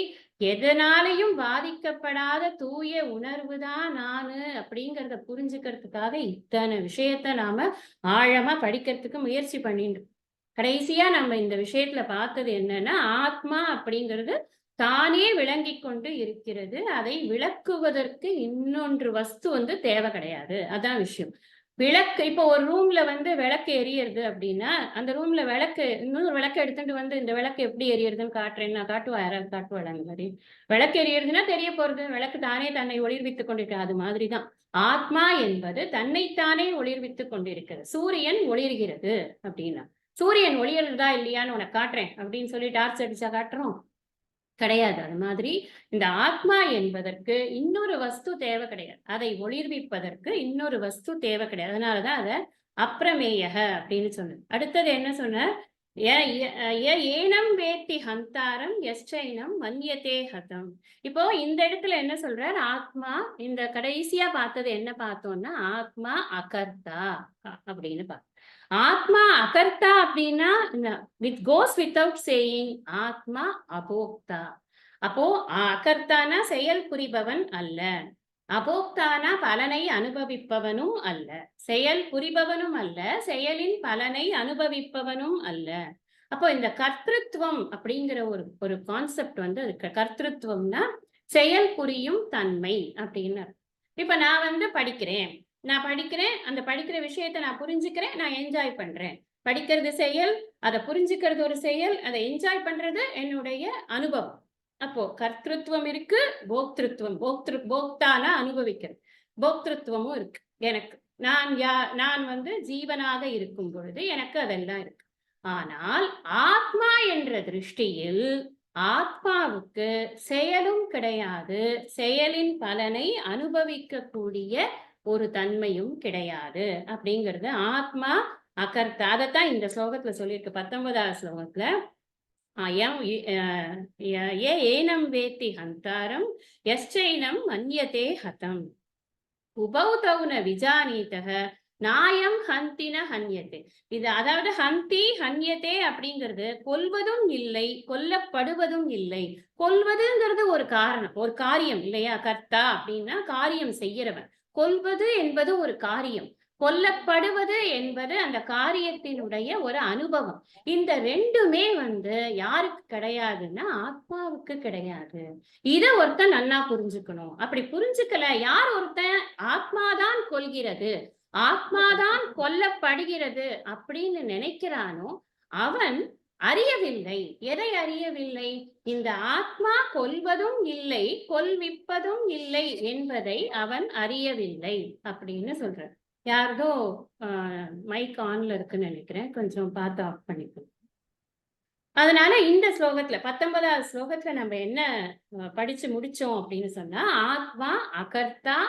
எதனாலையும் பாதிக்கப்படாத தூய உணர்வு தான் நானு அப்படிங்கிறத புரிஞ்சுக்கிறதுக்காக இத்தனை விஷயத்த நாம ஆழமா படிக்கிறதுக்கு முயற்சி பண்ணிட்டு கடைசியா நம்ம இந்த விஷயத்துல பார்த்தது என்னன்னா, ஆத்மா அப்படிங்கிறது தானே விளங்கி கொண்டு இருக்கிறது. அதை விளக்குவதற்கு இன்னொன்று வஸ்து வந்து தேவை கிடையாது. அதான் விஷயம். விளக்கு இப்போ ஒரு ரூம்ல வந்து விளக்கு எரியறது அப்படின்னா, அந்த ரூம்ல இன்னொரு விளக்கு எடுத்துட்டு வந்து இந்த விளக்கு எப்படி எரியறதுன்னு காட்டுறேன்னு நான் காட்டுவா? யாராவது காட்டுவாள் அந்த மாதிரி? விளக்கு எரியறதுன்னா தெரிய போறது. விளக்கு தானே தன்னை ஒளிர்வித்துக் கொண்டிருக்க. அது மாதிரிதான் ஆத்மா என்பது தன்னைத்தானே ஒளிர்வித்துக் கொண்டிருக்கிறது. சூரியன் ஒளிர்கிறது அப்படின்னா, சூரியன் ஒளியறதா இல்லையான்னு உனக்கு காட்டுறேன் அப்படின்னு சொல்லி டார்ச் அடிச்சா காட்டுறோம்? கிடையாது. அது மாதிரி இந்த ஆத்மா என்பதற்கு இன்னொரு வஸ்து தேவை கிடையாது. அதை ஒளிர்விப்பதற்கு இன்னொரு வஸ்து தேவை கிடையாது. அதனாலதான் அத அப்பிரமேயக அப்படின்னு சொன்னது. அடுத்தது என்ன சொன்ன? ஏனம் வேத்தி ஹந்தாரம் எஸ்டைனம் மன்யத்தே ஹதம். இப்போ இந்த இடத்துல என்ன சொல்றார்? ஆத்மா, இந்த கடைசியா பார்த்தது என்ன பார்த்தோம்னா, ஆத்மா அகர்த்தா அப்படின்னு பார்த்தோம். ஆத்மா அகர்த்தா அப்படின்னா வித் கோஸ் வித்தவுட் சேயிங் ஆத்மா அபோக்தா. அப்போ அகர்த்தானா செயல் புரிபவன் அல்ல, அபோக்தானா பலனை அனுபவிப்பவனும் அல்ல. செயல் புரிபவனும் அல்ல, செயலின் பலனை அனுபவிப்பவனும் அல்ல. அப்போ இந்த கர்த்திருவம் அப்படிங்கிற ஒரு கான்செப்ட் வந்து இருக்கு. கர்த்திருவம்னா செயல் புரியும் தன்மை அப்படின்னு. இப்ப நான் வந்து படிக்கிறேன், அந்த படிக்கிற விஷயத்த நான் புரிஞ்சுக்கிறேன், நான் என்ஜாய் பண்றேன். படிக்கிறது செயல், அதை புரிஞ்சுக்கிறது ஒரு செயல், அதை என்ஜாய் பண்றது என்னுடைய அனுபவம். அப்போ கர்த்திருவம் இருக்கு, போக்தானா அனுபவிக்கிறது, போக்திருத்துவமும் இருக்கு எனக்கு. நான் வந்து ஜீவனாக இருக்கும் பொழுது எனக்கு அதெல்லாம் இருக்கு. ஆனால் ஆத்மா என்ற திருஷ்டியில் ஆத்மாவுக்கு செயலும் கிடையாது, செயலின் பலனை அனுபவிக்கக்கூடிய ஒரு தன்மையும் கிடையாது அப்படிங்கிறது ஆத்மா அகர்த்தா. அதைத்தான் இந்த ஸ்லோகத்துல சொல்லியிருக்கு. 19வது ஸ்லோகத்துல ஏனம் வேத்தி ஹந்தாரம் யஸ்சைனம் மன்யதே ஹதம் உபௌ தௌன விஜானீதக நாயம் ஹந்தின ஹன்யத்தே. இது அதாவது ஹந்தி ஹன்யத்தே அப்படிங்கிறது கொல்வதும் இல்லை, கொல்லப்படுவதும் இல்லை. கொல்வதுங்கிறது ஒரு காரணம், ஒரு காரியம் இல்லையா? கர்த்தா அப்படின்னா காரியம் செய்யறவன். கொல்வது என்பது ஒரு காரியம், கொல்லப்படுவது என்பது அந்த காரியத்தினுடைய ஒரு அனுபவம். இந்த ரெண்டுமே யாருக்கு கிடையாதுன்னா ஆத்மாவுக்கு கிடையாது. இத ஒருத்தன் நல்லா புரிஞ்சுக்கணும். அப்படி புரிஞ்சுக்கல, யார் ஒருத்தன் ஆத்மாதான் கொல்கிறது, ஆத்மாதான் கொல்லப்படுகிறது அப்படின்னு நினைக்கிறானோ அவன் அறியவில்லை. எதை அறியவில்லை? இந்த ஆத்மா கொல்வதும் இல்லை, கொல்விப்பதும் இல்லை என்பதை அவன் அறியவில்லை அப்படின்னு சொல்ற. யாரதோ மைக் ஆன்ல இருக்குன்னு நினைக்கிறேன், கொஞ்சம் பார்த்து ஆஃப் பண்ணிக்கணும். அதனால இந்த ஸ்லோகத்துல 19வது ஸ்லோகத்துல நம்ம என்ன படிச்சு முடிச்சோம் அப்படின்னு சொன்னா, ஆத்மா அகர்த்தா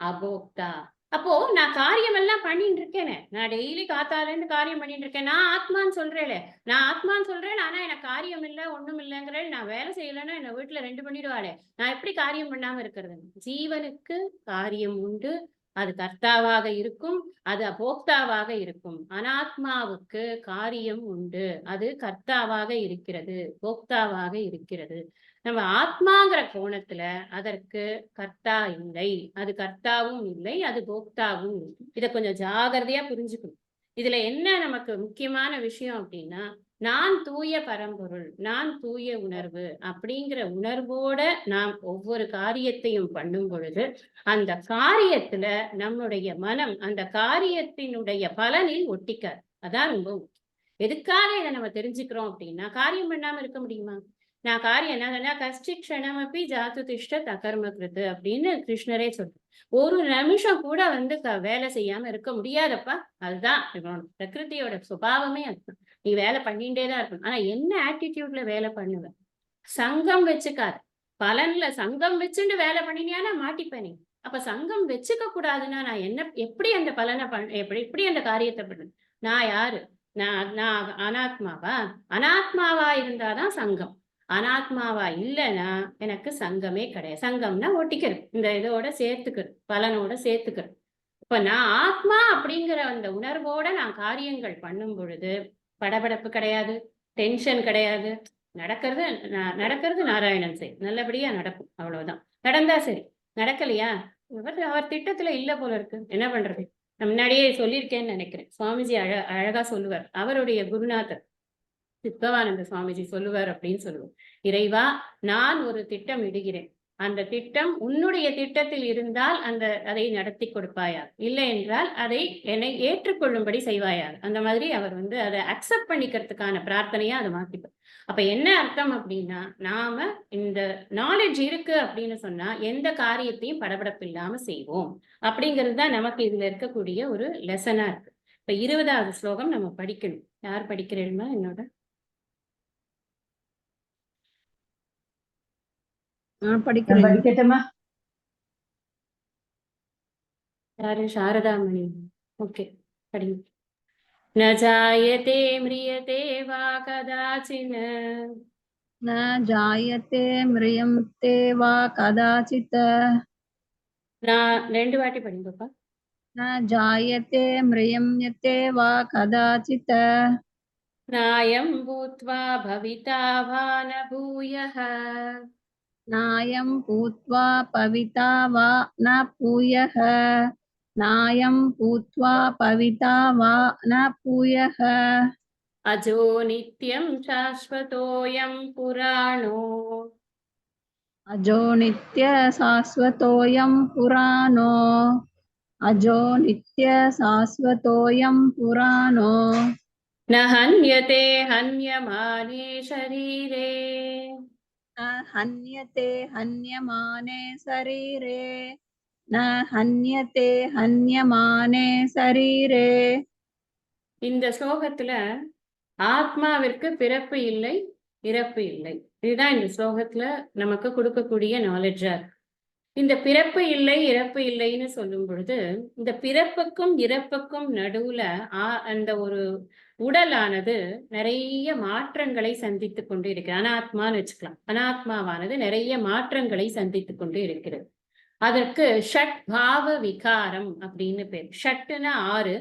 அபோக்தா. அப்போ நான் காரியம் எல்லாம் பண்ணிட்டு இருக்கேனே, நான் டெய்லி காத்தால இருந்து காரியம் பண்ணிட்டு இருக்கேன், நான் ஆத்மான்னு சொல்றேன். நான் ஆத்மான்னு சொல்றேன், ஆனா எனக்கு காரியம் இல்லை, ஒண்ணும் இல்லைங்கிறேன். நான் வேலை செய்யலைன்னா என்ன வீட்டுல 2 பண்ணிடுவாளே, நான் எப்படி காரியம் பண்ணாம இருக்கிறது? ஜீவனுக்கு காரியம் உண்டு, அது கர்த்தாவாக இருக்கும், அது அபோக்தாவாக இருக்கும். அனாத்மாவுக்கு காரியம் உண்டு, அது கர்த்தாவாக இருக்கிறது, போக்தாவாக இருக்கிறது. நம்ம ஆத்மாங்கிற கோணத்துல அதற்கு கர்த்தா இல்லை, அது கர்த்தாவும் இல்லை, அது போக்தாவும் இல்லை. இதை கொஞ்சம் ஜாகிரதையா புரிஞ்சுக்கணும். இதுல என்ன நமக்கு முக்கியமான விஷயம் அப்படின்னா, நான் தூய பரம்பொருள், நான் தூய உணர்வு அப்படிங்கிற உணர்வோட நாம் ஒவ்வொரு காரியத்தையும் பண்ணும் பொழுது அந்த காரியத்துல நம்முடைய மனம் அந்த காரியத்தினுடைய பலனில் ஒட்டிக்காது. அதான் ரொம்ப முக்கியம். எதுக்காக இதை நம்ம தெரிஞ்சுக்கிறோம் அப்படின்னா, காரியம் பண்ணாம இருக்க முடியுமா? நான் காரியம் என்ன கஷ்டிக்ஷணமப்பி ஜாத்து திஷ்ட தகர்ம கிருத்து அப்படின்னு கிருஷ்ணரே சொல்ற. ஒரு நிமிஷம் கூட வேலை செய்யாம இருக்க முடியாதப்பா. அதுதான் பிரகிருதியோட சுபாவமே அதுதான். நீ வேலை பண்ணிட்டே தான் இருக்கணும். ஆனா என்ன ஆட்டிடியூட்ல வேலை பண்ணுவ? சங்கம் வச்சுக்காது. பலன்ல சங்கம் வச்சுட்டு வேலை பண்ணினியானா மாட்டிப்பேன் நீ. அப்ப சங்கம் வச்சுக்க கூடாதுன்னா நான் என்ன, எப்படி அந்த பலனை எப்படி அந்த காரியத்தை பண்ணு? நான் யாரு? நான் அனாத்மாவா? அனாத்மாவா இருந்தாதான் சங்கம். அனாத்மாவா இல்லைன்னா எனக்கு சங்கமே கிடையாது. சங்கம்னா ஒட்டிக்கிறது, இந்த இதோட சேர்த்துக்கிறது, பலனோட சேர்த்துக்கிறது. இப்ப நான் ஆத்மா அப்படிங்கிற அந்த உணர்வோட நான் காரியங்கள் பண்ணும் பொழுது படபடப்பு கிடையாது, டென்ஷன் கிடையாது. நடக்கிறது நாராயணன் செய், நல்லபடியா நடக்கும், அவ்வளவுதான். நடந்தா சரி, நடக்கலையா அவர் திட்டத்துல இல்ல போல இருக்கு, என்ன பண்றது? நான் முன்னாடியே சொல்லியிருக்கேன்னு நினைக்கிறேன். சுவாமிஜி அழகா சொல்லுவார். அவருடைய குருநாதர் சித்பவானந்த சுவாமிஜி சொல்லுவார் அப்படின்னு சொல்லுவார், இறைவா நான் ஒரு திட்டம் இடுகிறேன், அந்த திட்டம் உன்னுடைய திட்டத்தில் இருந்தால் அதை நடத்தி கொடுப்பாயா, இல்லை என்றால் அதை என்னை ஏற்றுக்கொள்ளும்படி செய்வாயா. அந்த மாதிரி அவர் அதை அக்செப்ட் பண்ணிக்கிறதுக்கான பிரார்த்தனையா அதை மாத்திப்பார். அப்ப என்ன அர்த்தம் அப்படின்னா, நாம இந்த நாலேஜ் இருக்கு அப்படின்னு சொன்னா எந்த காரியத்தையும் படபடப்பு இல்லாம செய்வோம் அப்படிங்கிறது தான் நமக்கு இதுல இருக்கக்கூடிய ஒரு லெசனா இருக்கு. இப்ப 20வது ஸ்லோகம் நம்ம படிக்கணும். யார் படிக்கிறேன்னா என்னோட படிக்கட்டுமா? யாரு? சாரதாமணி. ஓகே, படிங்க. न जायते म्रियते वा कदाचित्, न जायते म्रियते वा कदाचित्. நான் 2 வாட்டி படிங்கப்பா. न जायते म्रियते वा कदाचित्. नायं भूत्वा भविता वा न भूयः, नायं भूत्वा भविता वा न भूयः. नायं भूत्वा भविता वा न भूयः. अजो नित्यं शाश्वतोऽयं पुराणो, अजो नित्य शाश्वतोऽयं पुराणो. अजो नित्य शाश्वतोऽयं पुराणो. न हन्यते हन्यमाने शरीरे, न हन्यते हन्यमाने शरीरे. न हन्यते हन्यमाने शरीरे. இந்த ஸ்லோகத்துல ஆத்மாவிற்கு பிறப்பு இல்லை, இறப்பு இல்லை இதுதான் இந்த ஸ்லோகத்துல நமக்கு கொடுக்கக்கூடிய நாலேஜா இருக்கு. இந்த பிறப்பு இல்லை இறப்பு இல்லைன்னு சொல்லும் பொழுது, இந்த பிறப்புக்கும் இறப்புக்கும் நடுவுல அந்த ஒரு உடலானது நிறைய மாற்றங்களை சந்தித்துக் கொண்டு இருக்கிறது. அனாத்மான்னு வச்சுக்கலாம். அனாத்மாவானது நிறைய மாற்றங்களை சந்தித்துக் கொண்டு இருக்கிறது. அதற்கு ஷட் பாவ விகாரம் அப்படின்னு பேர். ஷட்டுனா 6,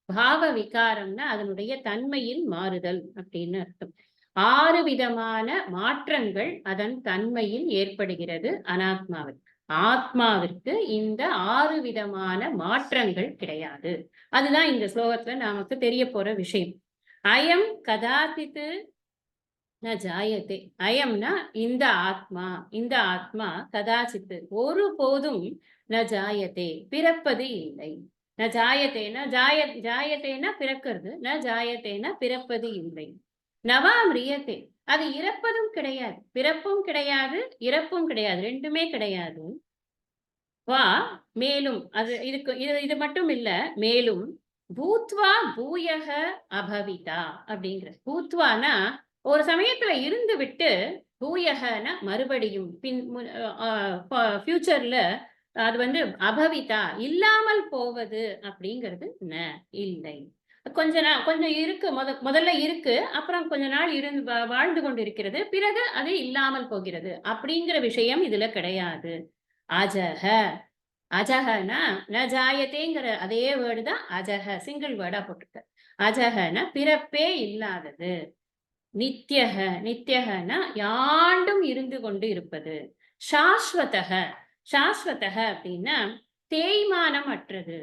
பாவ விகாரம்னா அதனுடைய தன்மையில் மாறுதல் அப்படின்னு அர்த்தம். 6 விதமான மாற்றங்கள் அதன் தன்மையில் ஏற்படுகிறது அனாத்மாவிற்கு. ஆத்மாவிற்கு இந்த 6 விதமான மாற்றங்கள் கிடையாது. அதுதான் இந்த ஸ்லோகத்துல நமக்கு தெரிய போற விஷயம். அயம் கதாசித்து ந ஜாயத்தே. அயம்னா இந்த ஆத்மா கதாசித்து ஒருபோதும் ந ஜாயத்தே பிறப்பது இல்லை. ந ஜாயத்தேனா ஜாயத்தேனா பிறக்கிறது, ந ஜாயத்தேனா பிறப்பது இல்லை. நவா மிரியத்தே அது இறப்பதும் கிடையாது, பிறப்பும் கிடையாது, இறப்பும் கிடையாது, ரெண்டுமே கிடையாது. வா மேலும் அது இது மட்டும் இல்ல, மேலும் பூத்வா பூயக அபவிதா அப்படிங்கிற. பூத்வானா ஒரு சமயத்துல இருந்து விட்டு, பூயகனா மறுபடியும் ஃபியூச்சர்ல அது வந்து அபவிதா இல்லாமல் போவது அப்படிங்கிறது இல்லை. கொஞ்சம் இருக்கு, முதல்ல இருக்கு, அப்புறம் கொஞ்ச நாள் இருந்து வாழ்ந்து கொண்டு இருக்கிறது, பிறகு அது இல்லாமல் போகிறது அப்படிங்கிற விஷயம் இதுல கிடையாது. அஜக அஜகனா ந ஜாயத்தேங்கிற அதே வேர்டு தான் அஜக, சிங்கிள் வேர்டா போட்டிருக்க. அஜகனா பிறப்பே இல்லாதது. நித்யக நித்யகனா யாண்டும் இருந்து கொண்டு இருப்பது. சாஸ்வதக சாஸ்வதக அப்படின்னா தேய்மானம் அற்றது,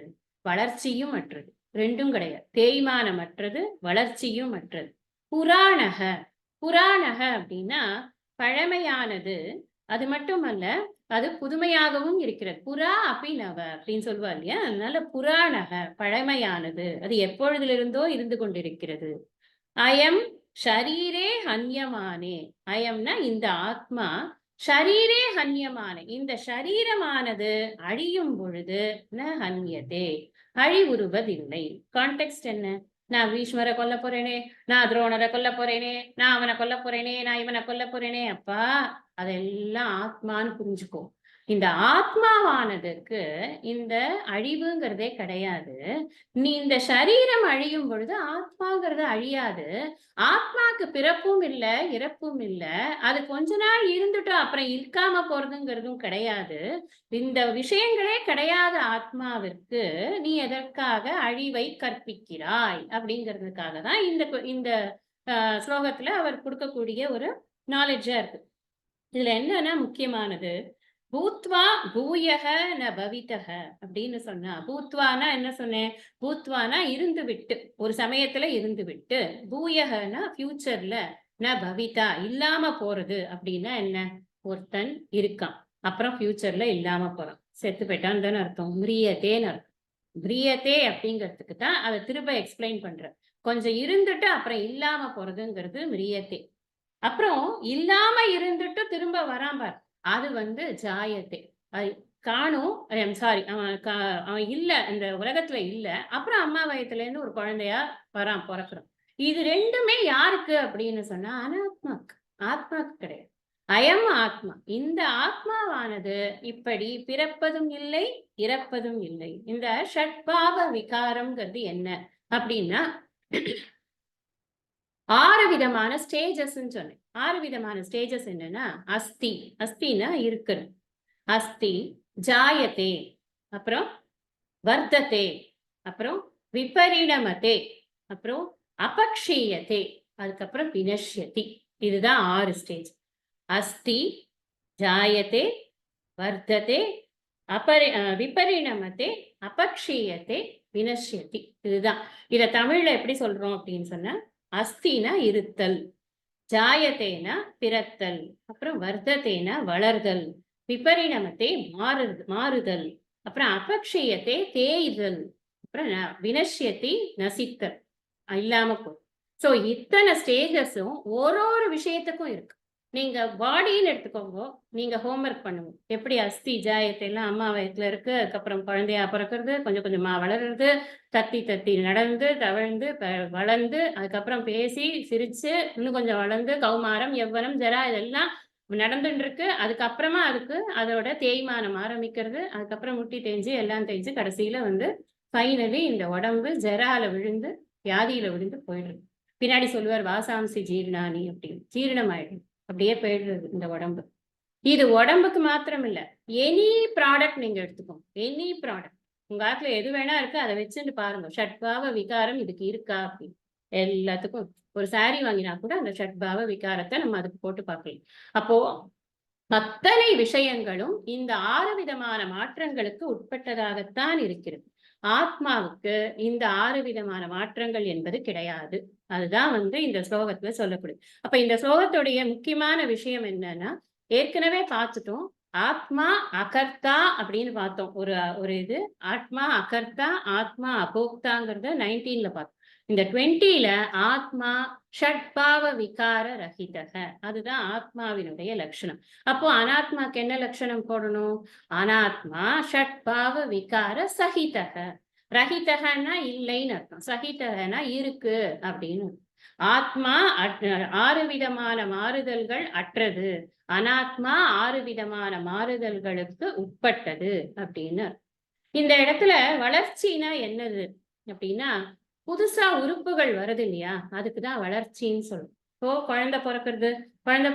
வளர்ச்சியும் அற்றது, ரெண்டும் கிடையாது. தேய்மானம் அற்றது, வளர்ச்சியும் அற்றது. புராணக புராணக அப்படின்னா பழமையானது, அது மட்டுமல்ல அது புதுமையாகவும் இருக்கிறது. புறா அபிநவ அப்படின்னு சொல்லுவா இல்லையா, அதனால புராணக பழமையானது, அது எப்பொழுதிலிருந்தோ இருந்து கொண்டிருக்கிறது. அயம் ஷரீரே ஹன்யமானே. அயம்னா இந்த ஆத்மா, ஷரீரே ஹன்யமானே இந்த ஷரீரமானது அழியும் பொழுது ந ஹன்யதே அழிவுறுவதில்லை. கான்டெக்ஸ்ட் என்ன? நான் பீஷ்மரை கொல்ல போறேனே, நான் துரோணரை கொல்ல போறேனே, நான் அவனை கொல்ல போறேனே, நான் இவனை கொல்ல போறேனே, அப்பா அதெல்லாம் ஆத்மான்னு புரிஞ்சுக்கோ. இந்த ஆத்மாவானதுக்கு இந்த அழிவுங்கிறதே கிடையாது. நீ இந்த சரீரம் அழியும் பொழுது ஆத்மாங்கிறது அழியாது. ஆத்மாக்கு பிறப்பும் இல்ல, இறப்பும் இல்ல. அது கொஞ்ச நாள் இருந்துட்டு அப்புறம் இருக்காம போறதுங்கிறதும் கிடையாது. இந்த விஷயங்களே கிடையாத ஆத்மாவிற்கு நீ எதற்காக அழிவை கற்பிக்கிறாய் அப்படிங்கிறதுக்காக தான் இந்த ஸ்லோகத்துல அவர் கொடுக்கக்கூடிய ஒரு நாலேஜா இருக்கு. இதுல என்னன்னா முக்கியமானது, பூத்வா பூயக ந பவிதக அப்படின்னு சொன்னா, பூத்வானா என்ன சொன்னேன்? பூத்வானா இருந்து விட்டு, ஒரு சமயத்துல இருந்து விட்டு, பூயகனா ஃபியூச்சர்ல, ந பவிதா இல்லாம போறது அப்படின்னா என்ன? ஒருத்தன் இருக்கான், அப்புறம் ஃபியூச்சர்ல இல்லாம போறான், செத்து போயிட்டான்னு தானே அர்த்தம். மிரியத்தேன்னு அர்த்தம். மிரியத்தே அப்படிங்கிறதுக்கு தான் அதை திரும்ப எக்ஸ்பிளைன் பண்ற. கொஞ்சம் இருந்துட்டு அப்புறம் இல்லாம போறதுங்கிறது மிரியத்தே. அப்புறம் இல்லாம இருந்துட்டு திரும்ப வரான் பார், அது வந்து ஜாயத்தே. அது காணும், சாரி, அவன் இல்ல, இந்த உலகத்துல இல்ல, அப்புறம் அம்மா வயத்துல இருந்து ஒரு குழந்தையா வரான், பிறக்குறான். இது ரெண்டுமே யாருக்கு அப்படின்னு சொன்னா அனாத்மாக்கு, ஆத்மாக்கு கிடையாது. அயம் ஆத்மா, இந்த ஆத்மாவானது இப்படி பிறப்பதும் இல்லை, இறப்பதும் இல்லை. இந்த ஷட்பாவ விகாரம்ங்கிறது என்ன அப்படின்னா 6 விதமான ஸ்டேஜஸ் சொன்னேன். 6 விதமான ஸ்டேஜஸ் என்னன்னா, அஸ்தி, அஸ்தினா இருக்கிறது, அஸ்தி, ஜாயத்தே, அப்புறம் வர்த்ததே, அப்புறம் விபரிணமதே, அப்புறம் அபக்ஷீயத்தே, அதுக்கப்புறம் வினஷ்யதி. இதுதான் 6 ஸ்டேஜ். அஸ்தி, ஜாயத்தே, வர்த்ததே, விபரிணமதே, அபக்ஷீயத்தே, வினஷ்யதி. இதுதான். இத தமிழ்ல எப்படி சொல்றோம் அப்படின்னு சொன்னா, அஸ்தினா இருத்தல், ஜாயத்தேனா பிறத்தல், அப்புறம் வர்த்ததேனா வளர்தல், விபரிணமத்தே மாறுதல், அப்புறம் அபக்ஷயத்தே தேய்தல், அப்புறம் வினஷ்யத்தி நசித்தல், இல்லாம போகும். சோ இத்தனை ஸ்டேஜஸும் ஒரு விஷயத்துக்கும் இருக்கு. நீங்க பாடின்னு எடுத்துக்கோங்க. நீங்க ஹோம்வொர்க் பண்ணுங்க. எப்படி அஸ்தி ஜாயத்தை எல்லாம் அம்மா வயித்துல இருக்கு. அதுக்கப்புறம் குழந்தையா பிறக்கிறது, கொஞ்சம் கொஞ்சமா வளருறது, தத்தி தத்தி நடந்து, தவழ்ந்து, வளர்ந்து, அதுக்கப்புறம் பேசி, சிரிச்சு, இன்னும் கொஞ்சம் வளர்ந்து, கௌமாரம், யவ்வனம், ஜரா இதெல்லாம் நடந்துட்டு இருக்கு. அதுக்கப்புறமா அதுக்கு அதோட தேய்மானம் ஆரம்பிக்கிறது. அதுக்கப்புறம் முட்டி தேஞ்சு, எல்லாம் தேஞ்சு, கடைசியில வந்து ஃபைனலி இந்த உடம்பு ஜரால விழுந்து, வியாதியில விழுந்து போயிடுது. பின்னாடி சொல்லுவார் வாசாம்சி ஜீர்ணானி அப்படின்னு. ஜீரணம் ஆயிடும். அப்படியே போயிடுறது இந்த உடம்பு. இது உடம்புக்கு மாத்திரம் இல்ல. எனி ப்ராடக்ட் நீங்க எடுத்துக்கோங்க. Any product. உங்க ஆத்துல எது வேணா இருக்கு அதை வச்சுட்டு பாருங்க. ஷட்பாவ விகாரம் இதுக்கு இருக்கா அப்படின்னு. எல்லாத்துக்கும் ஒரு saree வாங்கினா கூட அந்த ஷட்பாவ விகாரத்தை நம்ம அதுக்கு போட்டு பார்க்கலாம். அப்போ அத்தனை விஷயங்களும் இந்த 6 விதமான மாற்றங்களுக்கு உட்பட்டதாகத்தான் இருக்கிறது. ஆத்மாவுக்கு இந்த 6 விதமான மாற்றங்கள் என்பது கிடையாது. அதுதான் வந்து இந்த ஸ்லோகத்துல சொல்லப்படுது. அப்ப இந்த ஸ்லோகத்துடைய முக்கியமான விஷயம் என்னன்னா, ஏற்கனவே பார்த்துட்டோம். ஆத்மா அகர்த்தா அப்படின்னு பார்த்தோம். ஒரு ஒரு இது ஆத்மா அகர்த்தா, ஆத்மா அபோக்தாங்கிறத 19ல பார்த்தோம். இந்த 20ல ஆத்மா ஷட்பாவ விகார ரஹிதக. அதுதான் ஆத்மாவினுடைய லட்சணம். அப்போ அனாத்மாக்கு என்ன லட்சணம் போடணும்? அனாத்மா ஷட்பாவ விகார சகிதக. ரஹிதகன்னா இல்லைன்னு அர்த்தம். சகிதகனா இருக்கு அப்படின்னு. ஆத்மா 6 விதமான மாறுதல்கள் அற்றது. அனாத்மா 6 விதமான மாறுதல்களுக்கு உட்பட்டது அப்படின்னு. இந்த இடத்துல வளர்ச்சினா என்னது அப்படின்னா, புதுசா உறுப்புகள் வருது இல்லையா? அதுக்குதான் வளர்ச்சின்னு சொல்றோம். இப்போ குழந்தை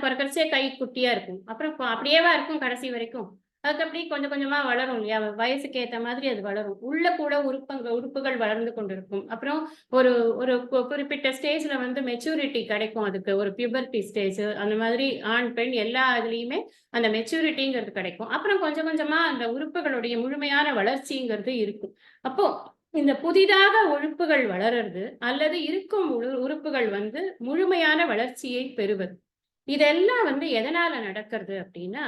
பிறக்கறச்சே கை குட்டியா இருக்கும். அப்புறம் அப்படியேவா இருக்கும் கடைசி வரைக்கும். அதுக்கு அப்படியே கொஞ்சம் கொஞ்சமா வளரும் இல்லையா? வயசுக்கு ஏத்த மாதிரி அது வளரும். உள்ள கூட உறுப்புகள் வளர்ந்து கொண்டிருக்கும். அப்புறம் ஒரு ஒரு குறிப்பிட்ட ஸ்டேஜ்ல வந்து மெச்சூரிட்டி கிடைக்கும் அதுக்கு. ஒரு பியூபர்ட்டி ஸ்டேஜ் அந்த மாதிரி ஆண், பெண் எல்லா இதுலயுமே அந்த மெச்சூரிட்டிங்கிறது கிடைக்கும். அப்புறம் கொஞ்சம் கொஞ்சமா அந்த உறுப்புகளுடைய முழுமையான வளர்ச்சிங்கிறது இருக்கும். அப்போ இந்த புதிதாக உறுப்புகள் வளர்றது அல்லது இருக்கும் உறுப்புகள் வந்து முழுமையான வளர்ச்சியை பெறுவது. இதெல்லாம் வந்து எதனால நடக்கிறது அப்படின்னா,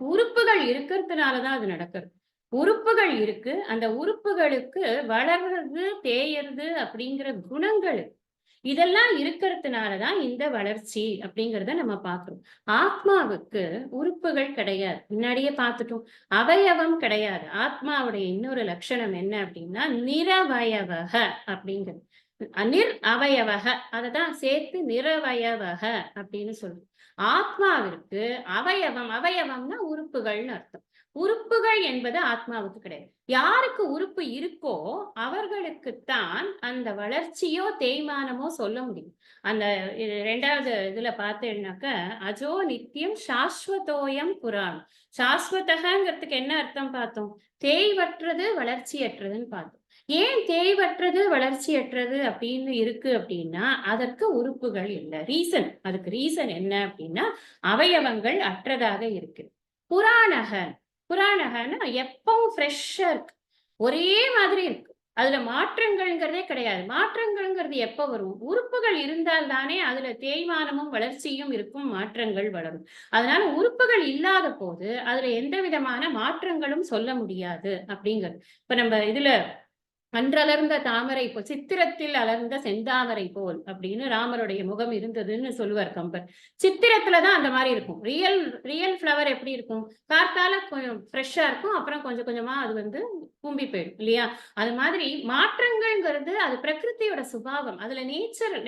உறுப்புகள் இருக்கிறதுனாலதான் அது நடக்கிறது. உறுப்புகள் இருக்கு. அந்த உறுப்புகளுக்கு வளர்றது, தேயறது அப்படிங்கிற குணங்கள் இதெல்லாம் இருக்கிறதுனாலதான் இந்த வளர்ச்சி அப்படிங்கிறத நம்ம பார்க்கிறோம். ஆத்மாவுக்கு உறுப்புகள் கிடையாது. முன்னாடியே பார்த்துட்டோம். அவயவம் கிடையாது. ஆத்மாவுடைய இன்னொரு லட்சணம் என்ன அப்படின்னா நிரவயவக அப்படிங்கிறது. நிர் அவயவக அததான் சேர்த்து நிரவயவக அப்படின்னு சொல்றோம். ஆத்மாவிற்கு அவயவம்னா உறுப்புகள்னு அர்த்தம். உறுப்புகள் என்பது ஆத்மாவுக்கு கிடையாது. யாருக்கு உறுப்பு இருக்கோ அவர்களுக்குத்தான் அந்த வளர்ச்சியோ தேய்மானமோ சொல்ல முடியும். அந்த 2வது இதுல பார்த்தேன்னாக்க அஜோ நித்தியம் சாஸ்வதோயம் புராணம். சாஸ்வதகங்கிறதுக்கு என்ன அர்த்தம் பார்த்தோம்? தேய்வற்றது வளர்ச்சியற்றதுன்னு பார்த்தோம். ஏன் தேய்வற்றது வளர்ச்சியற்றது அப்படின்னு இருக்கு அப்படின்னா அதற்கு உறுப்புகள் இல்லை. அதுக்கு ரீசன் என்ன அப்படின்னா அவயவங்கள் அற்றதாக இருக்கு. புராணகன்னா எப்பவும் ஃப்ரெஷ்ஷா இருக்கு. ஒரே மாதிரி இருக்கு. அதுல மாற்றங்கள்ங்கிறதே கிடையாது. மாற்றங்கள்ங்கிறது எப்ப வரும்? உறுப்புகள் இருந்தால் தானே அதுல தேய்மானமும் வளர்ச்சியும் இருக்கும், மாற்றங்கள் வளரும். அதனால உறுப்புகள் இல்லாத போது அதுல எந்த விதமான மாற்றங்களும் சொல்ல முடியாது அப்படிங்கிறது. இப்ப நம்ம இதுல அன்றலர்ந்த தாமரை போல் சித்திரத்தில் அலர்ந்த செந்தாமரை போல் அப்படின்னு ராமருடைய முகம் இருந்ததுன்னு சொல்லுவார் கம்பர். சித்திரத்துலதான் அந்த மாதிரி இருக்கும். ரியல் ஃப்ளவர் எப்படி இருக்கும்? காத்தால கொஞ்சம் ஃப்ரெஷ்ஷா இருக்கும். அப்புறம் கொஞ்சம் கொஞ்சமா அது வந்து கூம்பி போயிடும் இல்லையா? அது மாதிரி மாற்றங்கள்ங்கிறது அது பிரகிருதியோட சுபாவம். அதுல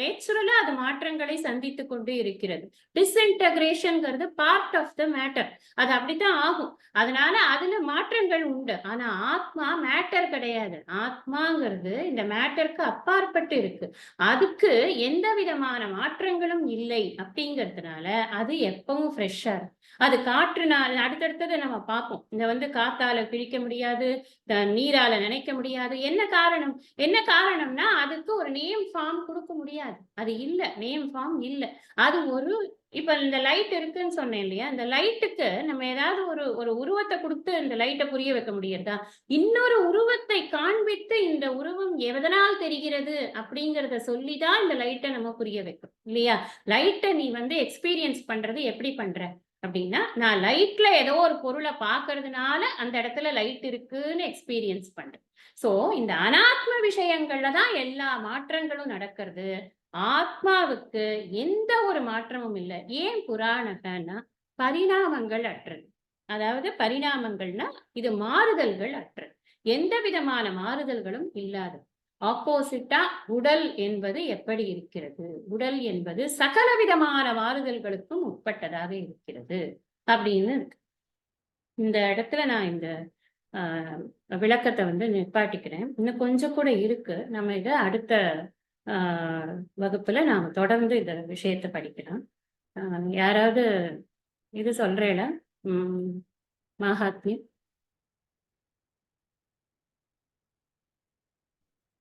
நேச்சுரலா அது மாற்றங்களை சந்தித்து கொண்டு இருக்கிறது. டிஸ்இன்டகிரேஷன்ங்கிறது பார்ட் ஆஃப் த மேட்டர். அது அப்படித்தான் ஆகும். அதனால அதுல மாற்றங்கள் உண்டு. ஆனா ஆத்மா மேட்டர் கிடையாது. ஆத்மாங்கிறது இந்த மேட்டருக்கு அப்பாற்பட்டு இருக்கு. அதுக்கு எந்த விதமான மாற்றங்களும் இல்லை அப்படிங்கிறதுனால அது எப்பவும் ஃப்ரெஷ்ஷா இருக்கு. அது காற்றுனால அடுத்தடுத்தது நம்ம பார்ப்போம். இந்த வந்து காத்தால பிழிக்க முடியாது, நீரால நினைக்க முடியாது. என்ன காரணம்னா அதுக்கு ஒரு நேம் ஃபார்ம் கொடுக்க முடியாது. அது இல்ல, நேம் ஃபார்ம் இல்ல. அது ஒரு இப்ப இந்த லைட் இருக்குன்னு சொன்னேன் இல்லையா? இந்த லைட்டுக்கு நம்ம ஏதாவது ஒரு உருவத்தை கொடுத்து இந்த லைட்டை புரிய வைக்க முடியறதா? இன்னொரு உருவத்தை காண்பித்து இந்த உருவம் எதனால் தெரிகிறது அப்படிங்கிறத சொல்லிதான் இந்த லைட்டை நம்ம புரிய வைக்கும் இல்லையா? லைட்டை நீ வந்து எக்ஸ்பீரியன்ஸ் பண்றது எப்படி பண்ற அப்படின்னா, நான் லைட்ல ஏதோ ஒரு பொருளை பார்க்கறதுனால அந்த இடத்துல லைட் இருக்குன்னு எக்ஸ்பீரியன்ஸ் பண்றேன். சோ இந்த அனாத்ம விஷயங்கள்ல தான் எல்லா மாற்றங்களும் நடக்கிறது. ஆத்மாவுக்கு எந்த ஒரு மாற்றமும் இல்லை. ஏன் புராணகன்னா பரிணாமங்கள் அற்றது. அதாவது பரிணாமங்கள்னா இது மாறுதல்கள் அற்றது. எந்த விதமான மாறுதல்களும் இல்லாதது. ஆப்போசிட்டா உடல் என்பது எப்படி இருக்கிறது? உடல் என்பது சகல விதமான மாறுதல்களுக்கும் உட்பட்டதாக இருக்கிறது அப்படின்னு இருக்கு. இந்த இடத்துல நான் இந்த விளக்கத்தை வந்து நிப்பாட்டிக்கிறேன். இன்னும் கொஞ்சம் கூட இருக்கு. நம்ம இதை அடுத்த வகுப்புல நாம தொடர்ந்து இந்த விஷயத்தை படிக்கலாம். யாராவது இது சொல்றேல, மகாத்மியம்